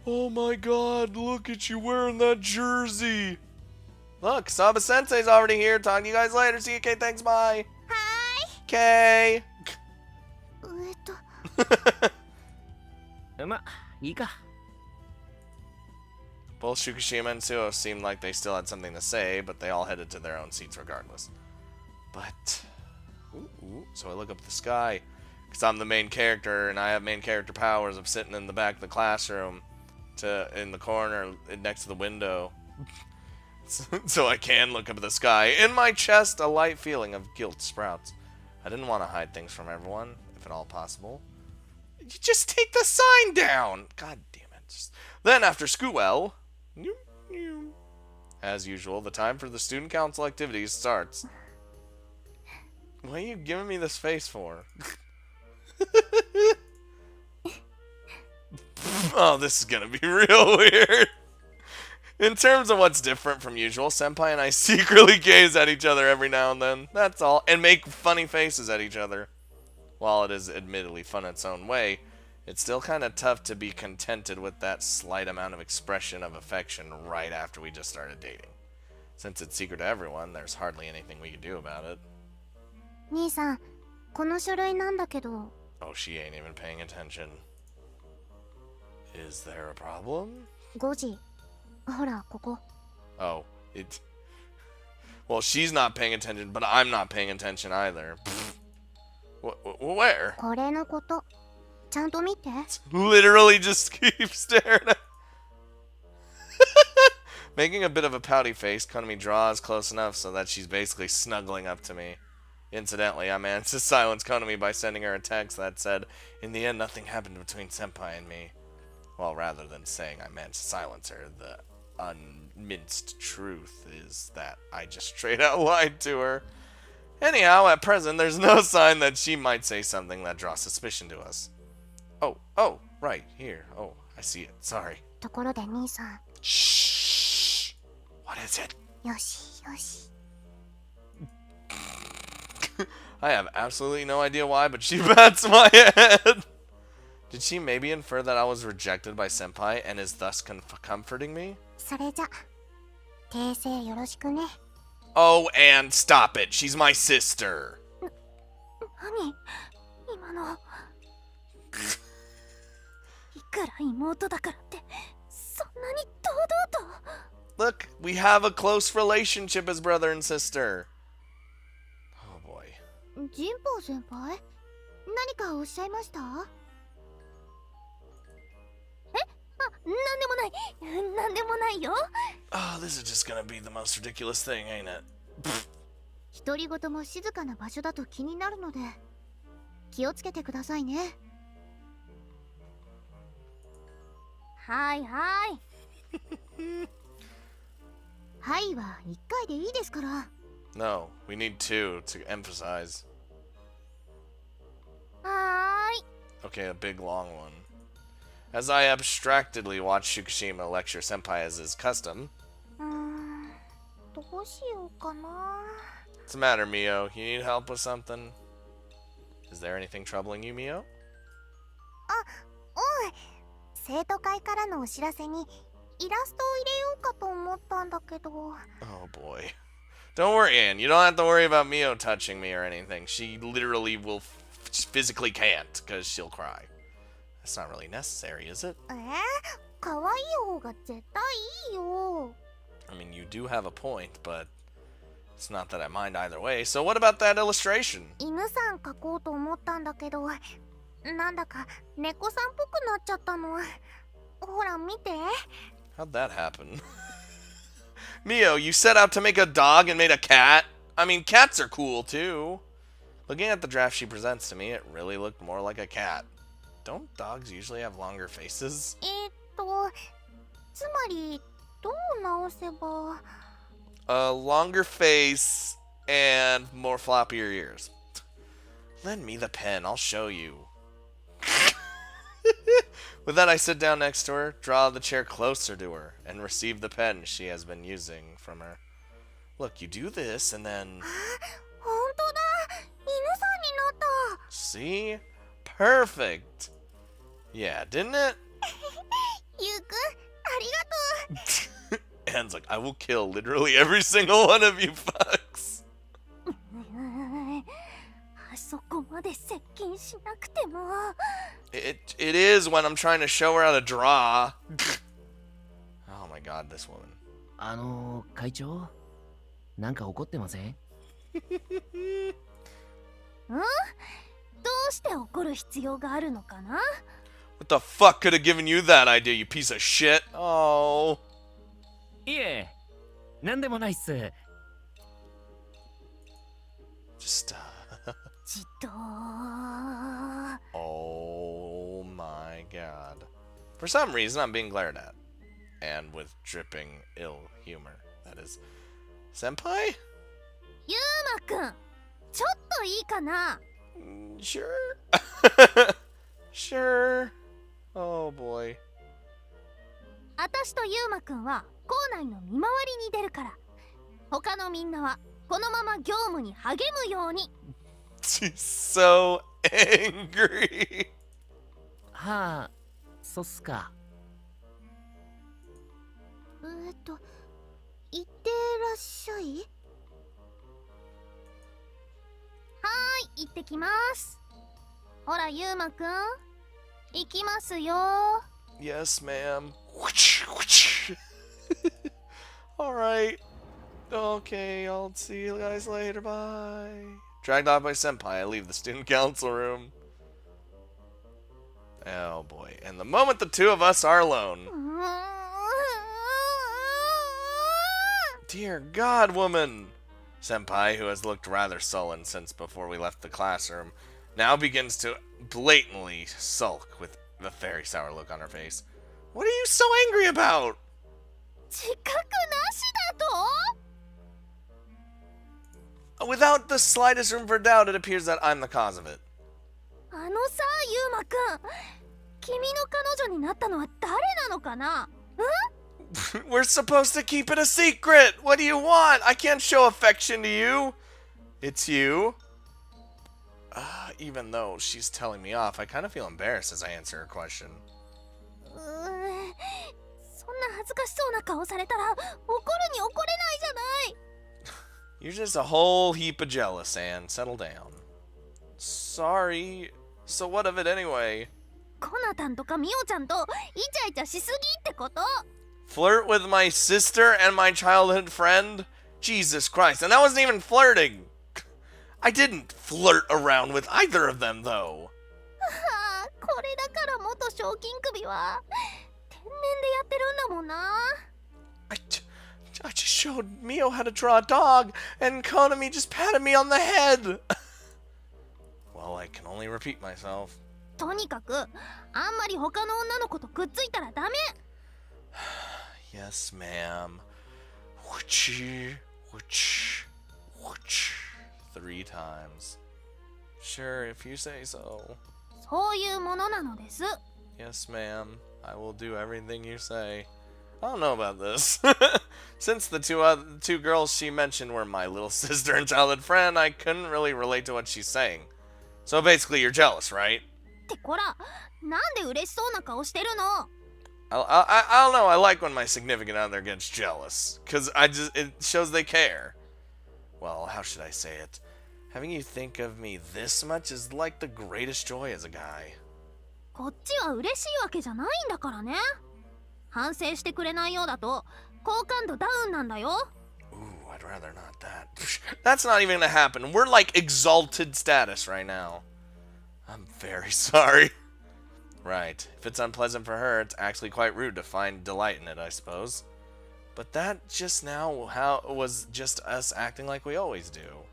Oh my god, look at you wearing that jersey. Look, Saba Sensei's already here. Talk to you guys later. See you, Kay. Thanks, bye. は Kay. ーい。ま、いいか。Both Shukishima and Suo seemed like they still had something to say, but they all headed to their own seats regardless. But... so I look up at the sky, because I'm the main character, and I have main character powers of sitting in the back of the classroom, in the corner, next to the window. So I can look up at the sky. In my chest, a light feeling of guilt sprouts. I didn't want to hide things from everyone, if at all possible. You just take the sign down! God damn it. Then, after school, as usual, the time for the student council activities starts. What are you giving me this face for? Oh, this is gonna be real weird. In terms of what's different from usual, Senpai and I secretly gaze at each other every now and then. That's all. And make funny faces at each other. While it is admittedly fun in its own way, it's still kind of tough to be contented with that slight amount of expression of affection right after we just started dating. Since it's secret to everyone, there's hardly anything we can do about it. 兄さん、この書類なんだけど。 Oh, she ain't even paying attention. Is there a problem? 5時。ほら、ここ。 Oh, it... Well, she's not paying attention, but I'm not paying attention either. Where? これのこと。ちゃんと見て。 Literally just keep staring at... Making a bit of a pouty face, Konami draws close enough so that she's basically snuggling up to me. Incidentally, I managed to silence Konami by sending her a text that said, "In the end, nothing happened between Senpai and me." Well, rather than saying I managed to silence her, the unminced truth is that I just straight out lied to her. Anyhow, at present, there's no sign that she might say something that draws suspicion to us. Oh, right, here. Oh, I see it. Sorry. ところで兄さん。 Shh. What is it? よしよし。 I have absolutely no idea why, but she bats my head. Did she maybe infer that I was rejected by Senpai and is thus comforting me? それじゃ、訂正よろしくね。 Oh, and stop it. She's my sister. 何？今の。いくら妹だからって、そんなに堂々と。 Look, we have a close relationship as brother and sister. Oh boy. 神保先輩？何かおっしゃいました？え？あ、なんでもない。なんでもないよ。Oh, this is just gonna be the most ridiculous thing, ain't it? 独り言も静かな場所だと気になるので気をつけてくださいね。はいはい。はいは1回でいいですから。No, we need two to emphasize. はーい。 Okay, a big long one. As I abstractedly watch Fukushima lecture Senpai as is custom. どうしようかな。 What's the matter, Mio? You need help with something? Is there anything troubling you, Mio? うん。生徒会からのお知らせにイラストを入れようかと思ったんだけど。 Oh boy. Don't worry, Anne. You don't have to worry about Mio touching me or anything. She literally will physically can't because she'll cry. That's not really necessary, is it? 可愛い方が絶対いいよ。 I mean, you do have a point, but it's not that I mind either way. So what about that illustration? 犬さん描こうと思ったんだけど、なんだか猫さんっぽくなっちゃったの。ほら見て。 How'd that happen? Mio, you set out to make a dog and made a cat? I mean, cats are cool too. Looking at the draft she presents to me, it really looked more like a cat. Don't dogs usually have longer faces? つまりどう直せば。 A longer face and more floppier ears. Lend me the pen, I'll show you. With that, I sit down next to her, draw the chair closer to her, and receive the pen she has been using from her. Look, you do this, and then... 本当だ。犬さんになった。 See? Perfect! Yeah, didn't it? ゆうくん、ありがとう。 Anne's like, I will kill literally every single one of you fucks. あそこまで接近しなくても。 It is when I'm trying to show her how to draw. Oh my god, this woman. 会長なんか怒ってません？どうして怒る必要があるのかな。 What the fuck could have given you that idea, you piece of shit? Oh. いえ、なんでもないっす。Just, じっと。 Oh my god. For some reason, I'm being glared at. And with dripping ill humor. That is... Senpai? ゆうまくん、ちょっといいかな。 Sure. Sure. Oh boy. あたしとゆうまくんは校内の見回りに出るから。他のみんなはこのまま業務に励むように。 She's so angry. はあ、そっすか。いってらっしゃい。はーい、行ってきます。ほら、ゆうまくん、行きますよ。 Yes, ma'am. Alright. Okay, I'll see you guys later. Bye. Dragged off by Senpai, I leave the student council room. Oh boy. And the moment the two of us are alone. Dear God, woman! Senpai, who has looked rather sullen since before we left the classroom, now begins to blatantly sulk with a very sour look on her face. What are you so angry about? 自覚なしだと? Without the slightest room for doubt, it appears that I'm the cause of it. あのさ、ゆうまくん、君の彼女になったのは誰なのかな? We're supposed to keep it a secret! What do you want? I can't show affection to you! It's you. Even though she's telling me off, I kind of feel embarrassed as I answer her question. そんな恥ずかしそうな顔されたら怒るに怒れないじゃない。 You're just a whole heap of jealous, Anne. Settle down. Sorry. So what of it anyway? コナタンとかミオちゃんとイチャイチャしすぎってこと。 Flirt with my sister and my childhood friend? Jesus Christ, and that wasn't even flirting! I didn't flirt around with either of them, though. はあ、これだから元賞金首は天然でやってるんだもんな。I just showed Mio how to draw a dog, and Konami just patted me on the head. Well, I can only repeat myself. とにかくあんまり他の女の子とくっついたらダメ。 Yes, ma'am. Whoochie, whooch, whooch. 3 times. Sure, if you say so. そういうものなのです。 Yes, ma'am. I will do everything you say. I don't know about this. Since the two girls she mentioned were my little sister and childhood friend, I couldn't really relate to what she's saying. So basically, you're jealous, right? ってこら、なんで嬉しそうな顔してるの？ I don't know. I like when my significant other gets jealous, cause it shows they care. Well, how should I say it? Having you think of me this much is like the greatest joy as a guy. こっちは嬉しいわけじゃないんだからね。反省してくれないようだと好感度ダウンなんだよ。 Ooh, I'd rather not that. That's not even gonna happen. We're like exalted status right now. I'm very sorry. Right. If it's unpleasant for her, it's actually quite rude to find delight in it, I suppose. But that just now was just us acting like we always do.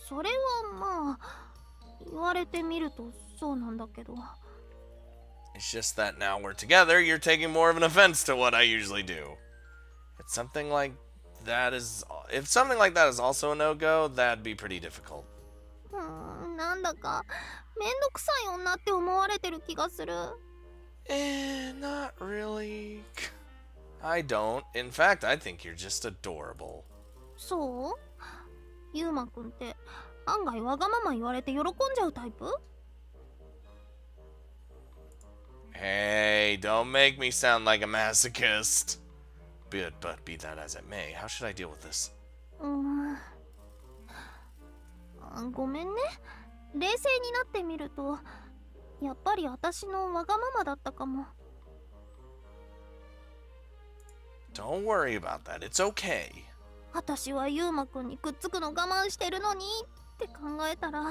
それはまあ言われてみるとそうなんだけど。 It's just that now we're together, you're taking more of an offense to what I usually do. If something like that is also a no-go, that'd be pretty difficult. なんだかめんどくさい女って思われてる気がする。 Not really. I don't. In fact, I think you're just adorable. そう？ゆうまくんって案外わがまま言われて喜んじゃうタイプ？ Hey, don't make me sound like a masochist. But be that as it may, how should I deal with this? ごめんね。冷静になってみると、やっぱり私のわがままだったかも。 Don't worry about that. It's okay. 私はゆうまくんにくっつくの我慢してるのにって考えたら、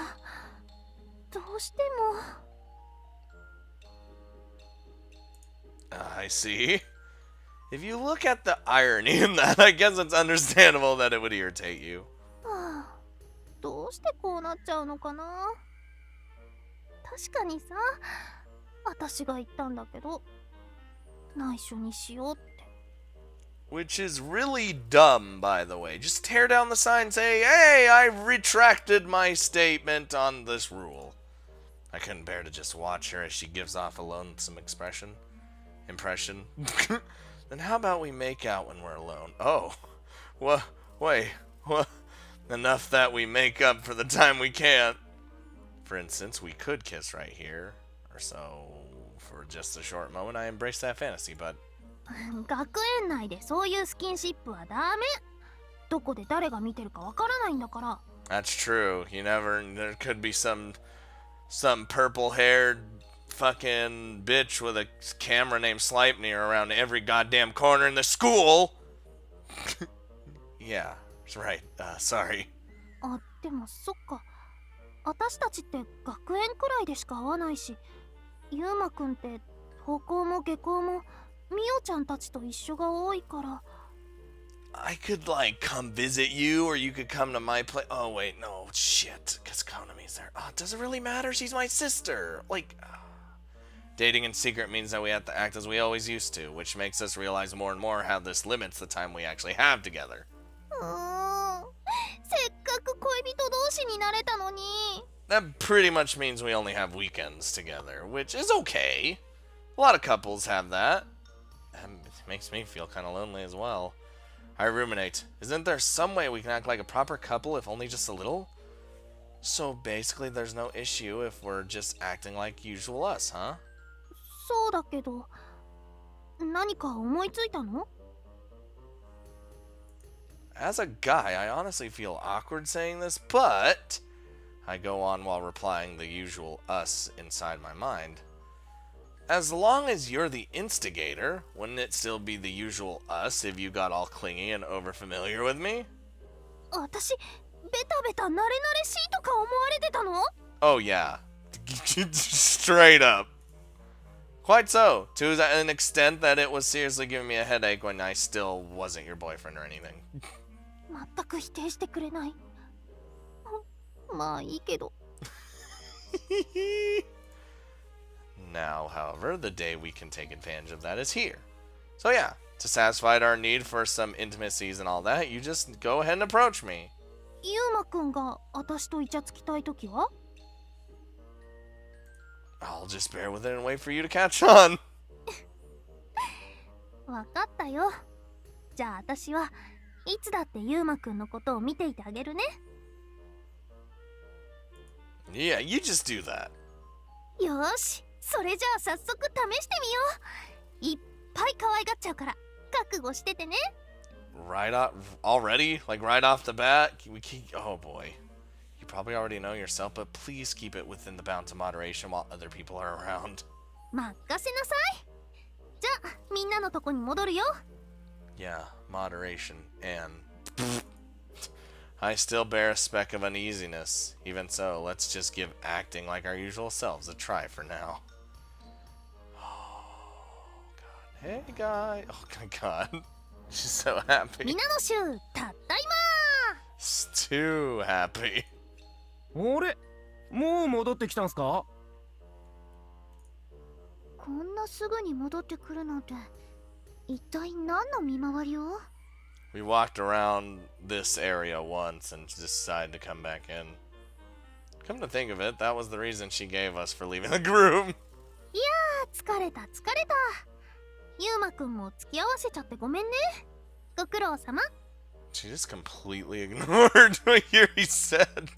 どうしても。 I see. If you look at the irony in that, I guess it's understandable that it would irritate you. はあ、どうしてこうなっちゃうのかな。確かにさ、私が言ったんだけど、内緒にしようって。 Which is really dumb, by the way. Just tear down the sign and say, hey, I retracted my statement on this rule. I couldn't bear to just watch her as she gives off a lonesome impression. Then how about we make out when we're alone? Oh, wait, what? Enough that we make up for the time we can't. For instance, we could kiss right here, or so. For just a short moment, I embrace that fantasy, but... 学園内でそういうスキンシップはダメ。どこで誰が見てるかわからないんだから。 That's true. There could be some purple-haired fucking bitch with a camera named Sleipnir around every goddamn corner in the school. Yeah, that's right. Sorry. あ、でもそっか。私たちって学園くらいでしか会わないし、ゆうまくんって登校も下校もみおちゃんたちと一緒が多いから。 I could, like, come visit you, or you could come to my place. Oh, wait, no, shit, because Konami's there. Oh, does it really matter? She's my sister. Like, dating in secret means that we have to act as we always used to, which makes us realize more and more how this limits the time we actually have together. せっかく恋人同士になれたのに。 That pretty much means we only have weekends together, which is okay. A lot of couples have that. It makes me feel kind of lonely as well. I ruminate. Isn't there some way we can act like a proper couple, if only just a little? So basically there's no issue if we're just acting like usual us, huh? そうだけど、何か思いついたの？ As a guy, I honestly feel awkward saying this, but I go on while replying the usual us inside my mind. As long as you're the instigator, wouldn't it still be the usual us if you got all clingy and overfamiliar with me? 私、ベタベタ慣れ慣れしいとか思われてたの？ Oh yeah. Straight up. Quite so, to an extent that it was seriously giving me a headache when I still wasn't your boyfriend or anything. 全く否定してくれない。まあいいけど。Now, however, the day we can take advantage of that is here. So yeah, to satisfy our need for some intimacies and all that, you just go ahead and approach me. ユウマくんが私とイチャつきたいときは？ I'll just bear with it and wait for you to catch on. わかったよ。じゃあ私はいつだってユウマくんのことを見ていてあげるね。Yeah, you just do that. よーし、それじゃあ早速試してみよう。いっぱい可愛がっちゃうから覚悟しててね。Right off already? Like right off the bat? Oh boy. You probably already know yourself, but please keep it within the bounds of moderation while other people are around. 任せなさい。じゃあみんなのとこに戻るよ。Yeah, moderation and I still bear a speck of uneasiness. Even so, let's just give acting like our usual selves a try for now. Oh god. Hey guy. Oh my god. She's so happy. 皆の衆、たったい She's too happy. あれ、もう戻ってきたんすか？まこんなすぐに戻ってくるなんて、一体何の見回りを？ We walked around this area once and decided to come back in. Come to think of it, that was the reason she gave us for leaving the group. いやー、疲れた。ユウマくんも付き合わせちゃってごめんね。ご苦労様。She just completely ignored what Yuri said.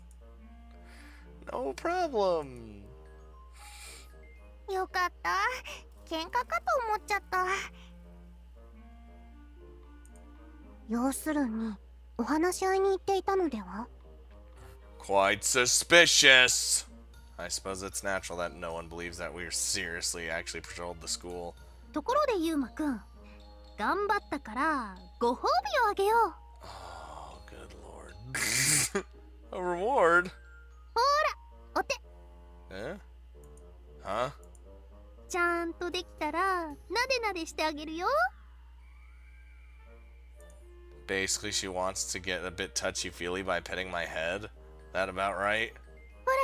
No problem. よかった。喧嘩かと思っちゃった。要するに、お話し合いに行っていたのでは？ Quite suspicious. I suppose it's natural that no one believes that we seriously actually patrolled the school. ところでユウマくん、頑張ったからご褒美をあげよう。Oh, good lord. A reward? ほら、お手。Eh? Huh? ちゃんとできたら、なでなでしてあげるよ。Basically, she wants to get a bit touchy-feely by petting my head. That about right? ほら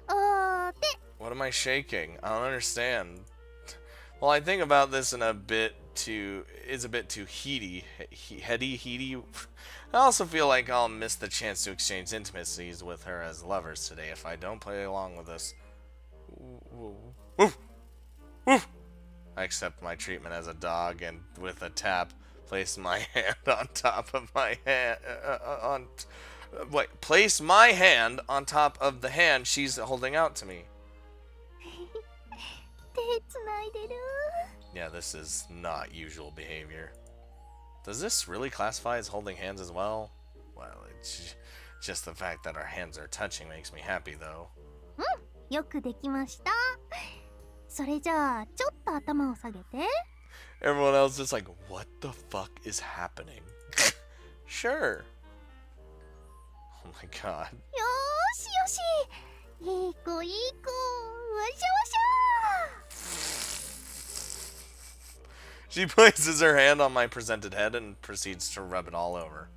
ほら、お手。 What am I shaking? I don't understand. Well, I think about this in a bit too... It's a bit too heady. Heady? I also feel like I'll miss the chance to exchange intimacies with her as lovers today if I don't play along with this. Woof! Woof! I accept my treatment as a dog and with a tap, place my hand on top of my hand... place my hand on top of the hand she's holding out to me. 手つないでる。 Yeah, this is not usual behavior. Does this really classify as holding hands as well? Well, it's just the fact that our hands are touching makes me happy, though. よくできました。それじゃあ、ちょっと頭を下げて。 Everyone else is like, what the fuck is happening? Sure. Oh my god. よーしよし。いい子いい子。わしゃわしゃ。 She places her hand on my presented head and proceeds to rub it all over.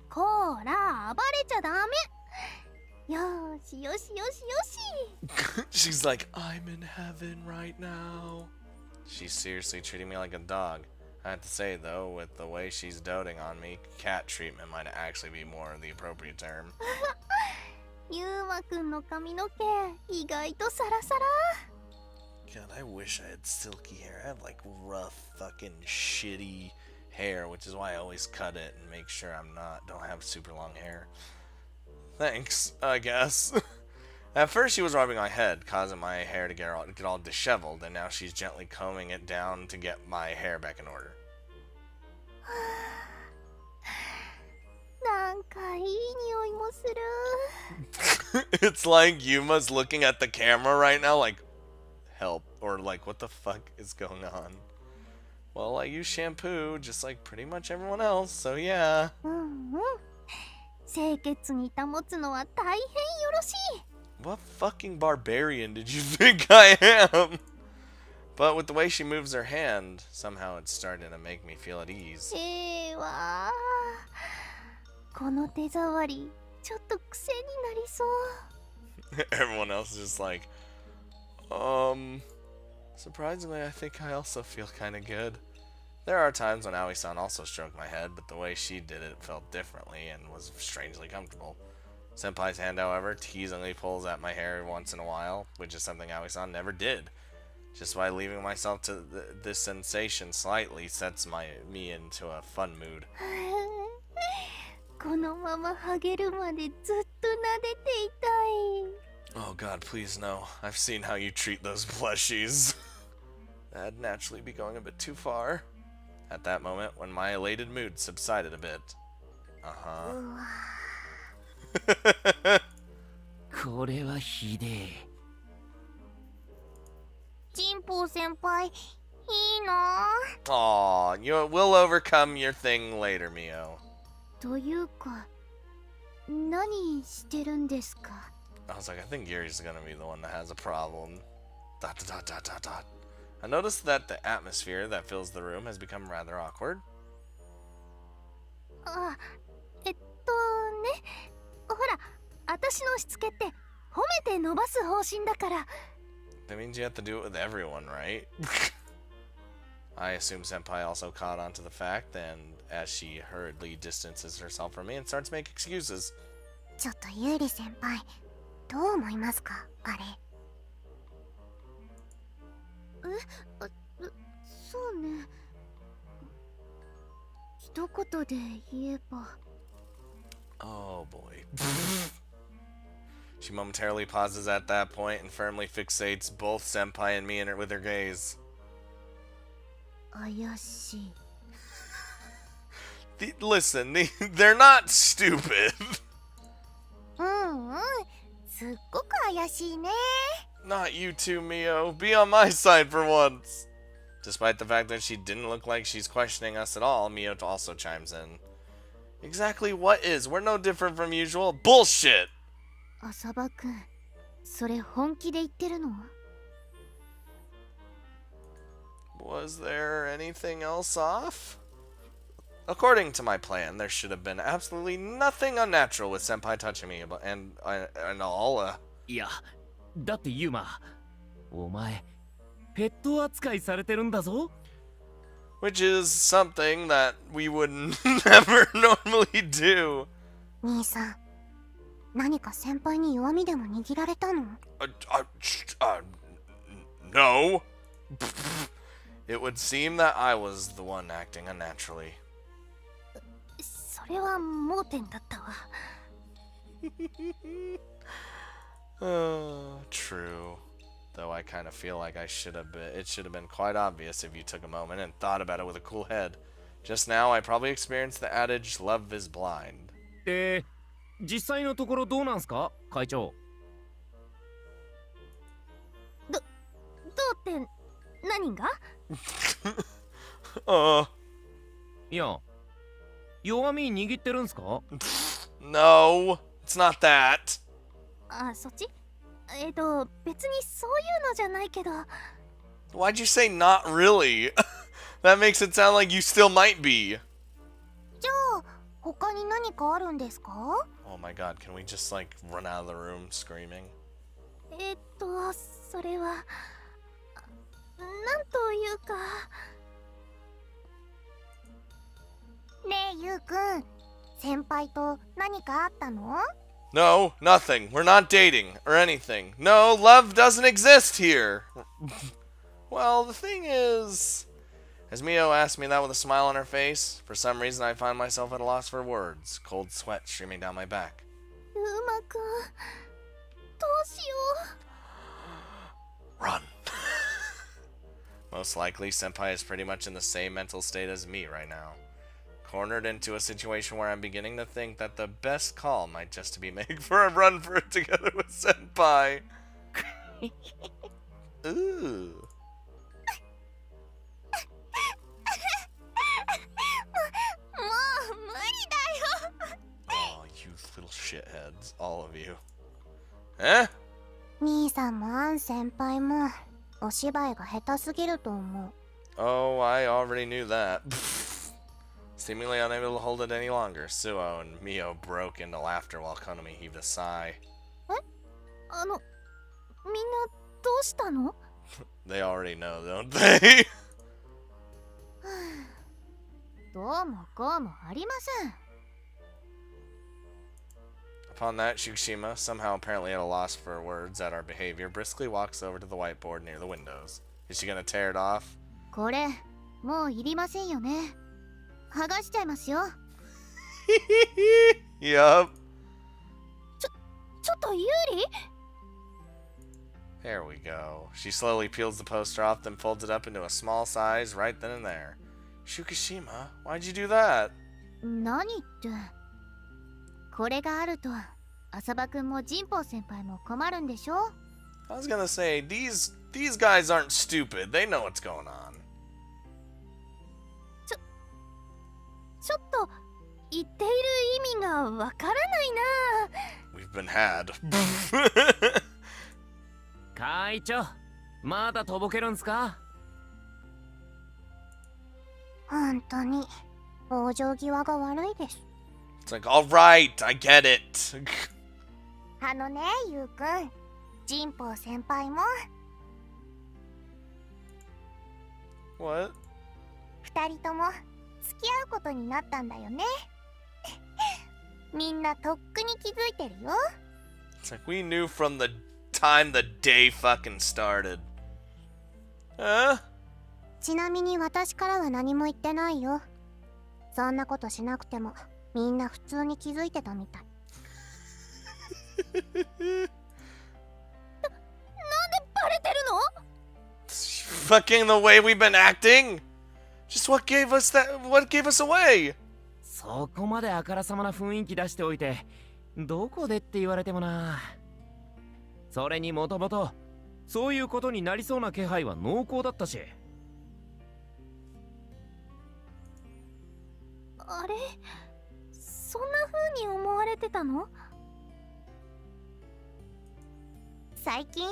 こーら、暴れちゃダメ。よーしよしよしよし。 She's like, I'm in heaven right now. She's seriously treating me like a dog. I have to say, though, with the way she's doting on me, cat treatment might actually be more the appropriate term. ユウマくんの髪の毛、意外とサラサラ。 God, I wish I had silky hair. I have like rough, fucking shitty hair, which is why I always cut it and make sure don't have super long hair. Thanks, I guess. At first she was rubbing my head, causing my hair to get all disheveled, and now she's gently combing it down to get my hair back in order. なんかいい匂いもする。 It's like Yuma's looking at the camera right now like, help, or like, what the fuck is going on? Well, I use shampoo just like pretty much everyone else, so yeah. 清潔に保つのは大変よろしい。What fucking barbarian did you think I am? But with the way she moves her hand, somehow it's starting to make me feel at ease. わこの手触りちょっと癖になりそう。 Everyone else is just like, surprisingly, I think I also feel kind of good. There are times when Aoi-san also stroked my head, but the way she did it felt differently and was strangely comfortable. Senpai's hand, however, teasingly pulls at my hair once in a while, which is something Aoi-san never did. Just by leaving myself to this sensation slightly sets me into a fun mood. このままハゲるまでずっと撫でていたい。 Oh god, please no. I've seen how you treat those plushies. That'd naturally be going a bit too far. At that moment, when my elated mood subsided a bit. Uh-huh. これはひでえ。ジンポウ先輩、いいな。 Aw, we'll overcome your thing later, Mio. というか、何してるんですか？ I was like, I think Yuri's gonna be the one that has a problem. Dot dot dot dot dot. I noticed that the atmosphere that fills the room has become rather awkward. あ、ね、ほら、私のしつけって褒めて伸ばす方針だから。 That means you have to do it with everyone, right? I assume Senpai also caught on to the fact, and as she hurriedly distances herself from me and starts to make excuses. ちょっとユーリ先輩、どう思いますか、あれ。そうね。一言で言えば。 Oh boy. She momentarily pauses at that point and firmly fixates both Senpai and me with her gaze. 怪しい。Listen, they're not stupid. すっごく怪しいね。 Not you too, Mio. Be on my side for once. Despite the fact that she didn't look like she's questioning us at all, Mio also chimes in. Exactly what is? We're no different from usual. Bullshit! 浅葉くん、それ本気で言ってるの？ Was there anything else off? According to my plan, there should have been absolutely nothing unnatural with Senpai touching me and all. いや、だってユーマ、お前、ペット扱いされてるんだぞ。Which is something that we would never normally do. 兄さん、何か先輩に弱みでも握られたの？ No. It would seem that I was the one acting unnaturally. それは盲点だったわ。True. Though I kind of feel like it should have been quite obvious if you took a moment and thought about it with a cool head. Just now, I probably experienced the adage, love is blind. 実際のところどうなんすか、会長。どうって何が？いや、弱み握ってるんすか？ No, it's not that. あ、そっち？別にそういうのじゃないけど。 Why'd you say not really? That makes it sound like you still might be. じゃあ、他に何かあるんですか？ Oh my god, can we just like run out of the room screaming? それはなんというか。ねえ、ゆうくん、先輩と何かあったの？ No, nothing. We're not dating or anything. No, love doesn't exist here. Well, the thing is, as Mio asked me that with a smile on her face, for some reason I find myself at a loss for words, cold sweat streaming down my back. うまくん、どうしよう。 Run. Most likely, Senpai is pretty much in the same mental state as me right now. Cornered into a situation where I'm beginning to think that the best call might just be make for a run for it together with Senpai. Ooh. もう無理だよ。 Oh, you little shitheads, all of you. Eh? 兄さんもアン先輩もお芝居が下手すぎると思う。 Oh, I already knew that. Seemingly unable to hold it any longer, Suo and Mio broke into laughter while Konami heaved a sigh. みんなどうしたの？ They already know, don't they? どうもこうもありません。 Upon that, Shukishima, somehow apparently at a loss for words at our behavior, briskly walks over to the whiteboard near the windows. Is she gonna tear it off? これもういりませんよね。剥がしちゃいますよ。 Yup. ちょっと有利？ There we go. She slowly peels the poster off, then folds it up into a small size right then and there. Shukishima, why'd you do that? 何って。これがあると浅場くんも神保先輩も困るんでしょ？ I was gonna say, these guys aren't stupid. They know what's going on. ちょっと言っている意味がわからないな。 We've been had. 会長、まだとぼけるんすか？本当に往生際が悪いです。 It's like, alright, I get it. あのね、ゆうくん、神保先輩も What? 二人とも付き合うことになったんだよね。みんなとっくに気づいてるよ。 It's like we knew from the time the day fucking started. Huh? ちなみに私からは何も言ってないよ。そんなことしなくてもみんな普通に気づいてたみたい。なんでバレてるの？ Fucking the way we've been acting? Just what gave us away? そこまであからさまな雰囲気出しておいて、どこでって言われてもな。それにもともとそういうことになりそうな気配は濃厚だったし。あれ、そんな風に思われてたの？最近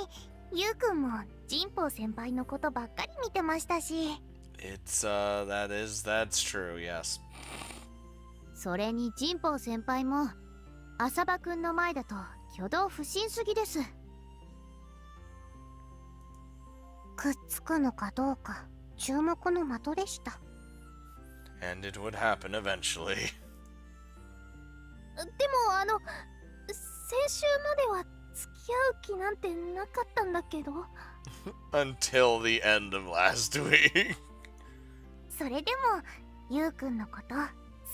ゆうくんも神保先輩のことばっかり見てましたし。 It's that's true, yes. それに神保先輩も浅場くんの前だと挙動不審すぎです。くっつくのかどうか注目の的でした。 And it would happen eventually. でも先週までは付き合う気なんてなかったんだけど。 Until the end of last week. それでもゆうくんのこと好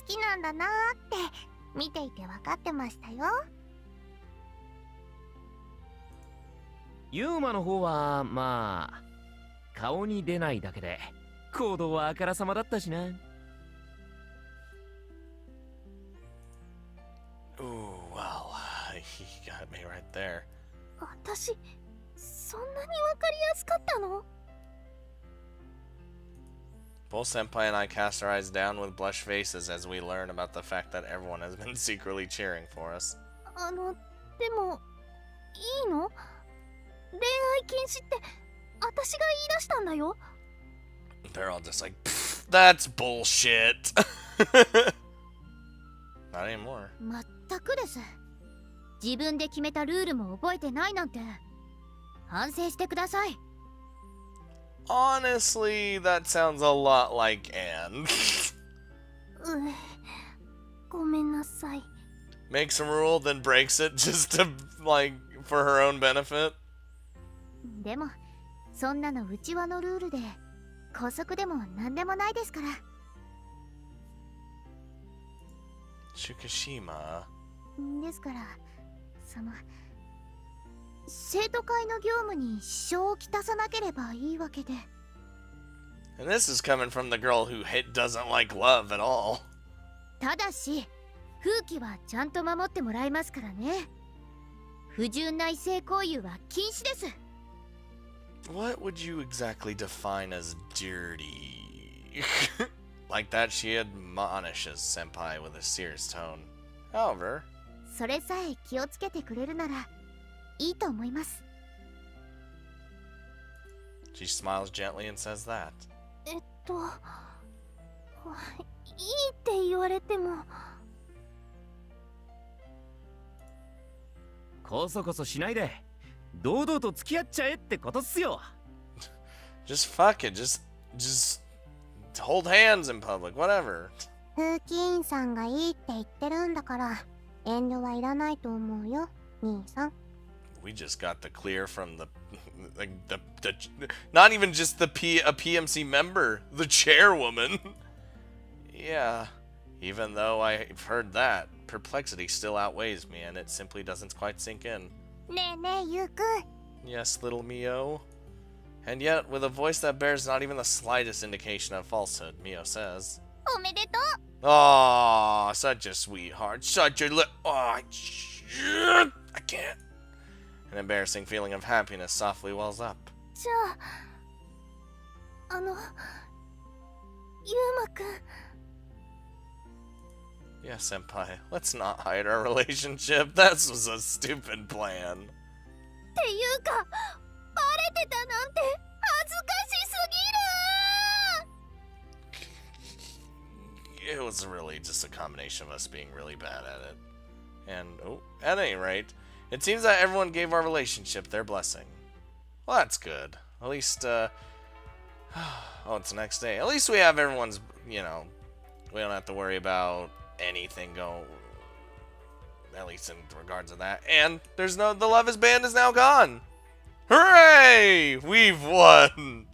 きなんだなーって見ていて分かってましたよ。ユーマの方はまあ顔に出ないだけで行動はあからさまだったしな。Ooh, well, he got me right there. 私そんなに分かりやすかったの？ Both Senpai and I cast our eyes down with blushed faces as we learn about the fact that everyone has been secretly cheering for us. でもいいの？恋愛禁止って私が言い出したんだよ。 They're all just like, that's bullshit. Not anymore. まったくです。自分で決めたルールも覚えてないなんて反省してください。 Honestly, that sounds a lot like Anne. ごめんなさい。 Makes a rule, then breaks it just to, like, for her own benefit. でもそんなの内輪のルールで校則でも何でもないですから。 Shukishima. ですから生徒会の業務に支障をきたさなければいいわけで。 And this is coming from the girl who doesn't like love at all. ただし風紀はちゃんと守ってもらいますからね。不純な異性交友は禁止です。 What would you exactly define as dirty? Like that, she admonishes Senpai with a serious tone. However, それさえ気をつけてくれるならいいと思います。She smiles gently and says that. いいって言われても。こそこそしないで堂々と付き合っちゃえってことっすよ。 Just fuck it. Just hold hands in public. Whatever. 風紀委員さんがいいって言ってるんだから遠慮はいらないと思うよ、兄さん。 We just got the clear from the not even just a PMC member, the chairwoman. Yeah, even though I've heard that, perplexity still outweighs me and it simply doesn't quite sink in. ねえねえ、ゆうくん。 Yes, little Mio. And yet, with a voice that bears not even the slightest indication of falsehood, Mio says, おめでとう。 "Aw, such a sweetheart, such a I can't." An embarrassing feeling of happiness softly wells up. じゃあ、ゆうまくん。 Yeah, senpai, let's not hide our relationship. That was a stupid plan. っていうか、バレてたなんて恥ずかしすぎる。 It was really just a combination of us being really bad at it. And, at any rate, it seems that everyone gave our relationship their blessing. Well, that's good. At least, oh, it's the next day. At least we have everyone's, we don't have to worry about anything going, at least in regards to that. And the Love is Band is now gone. Hooray! We've won!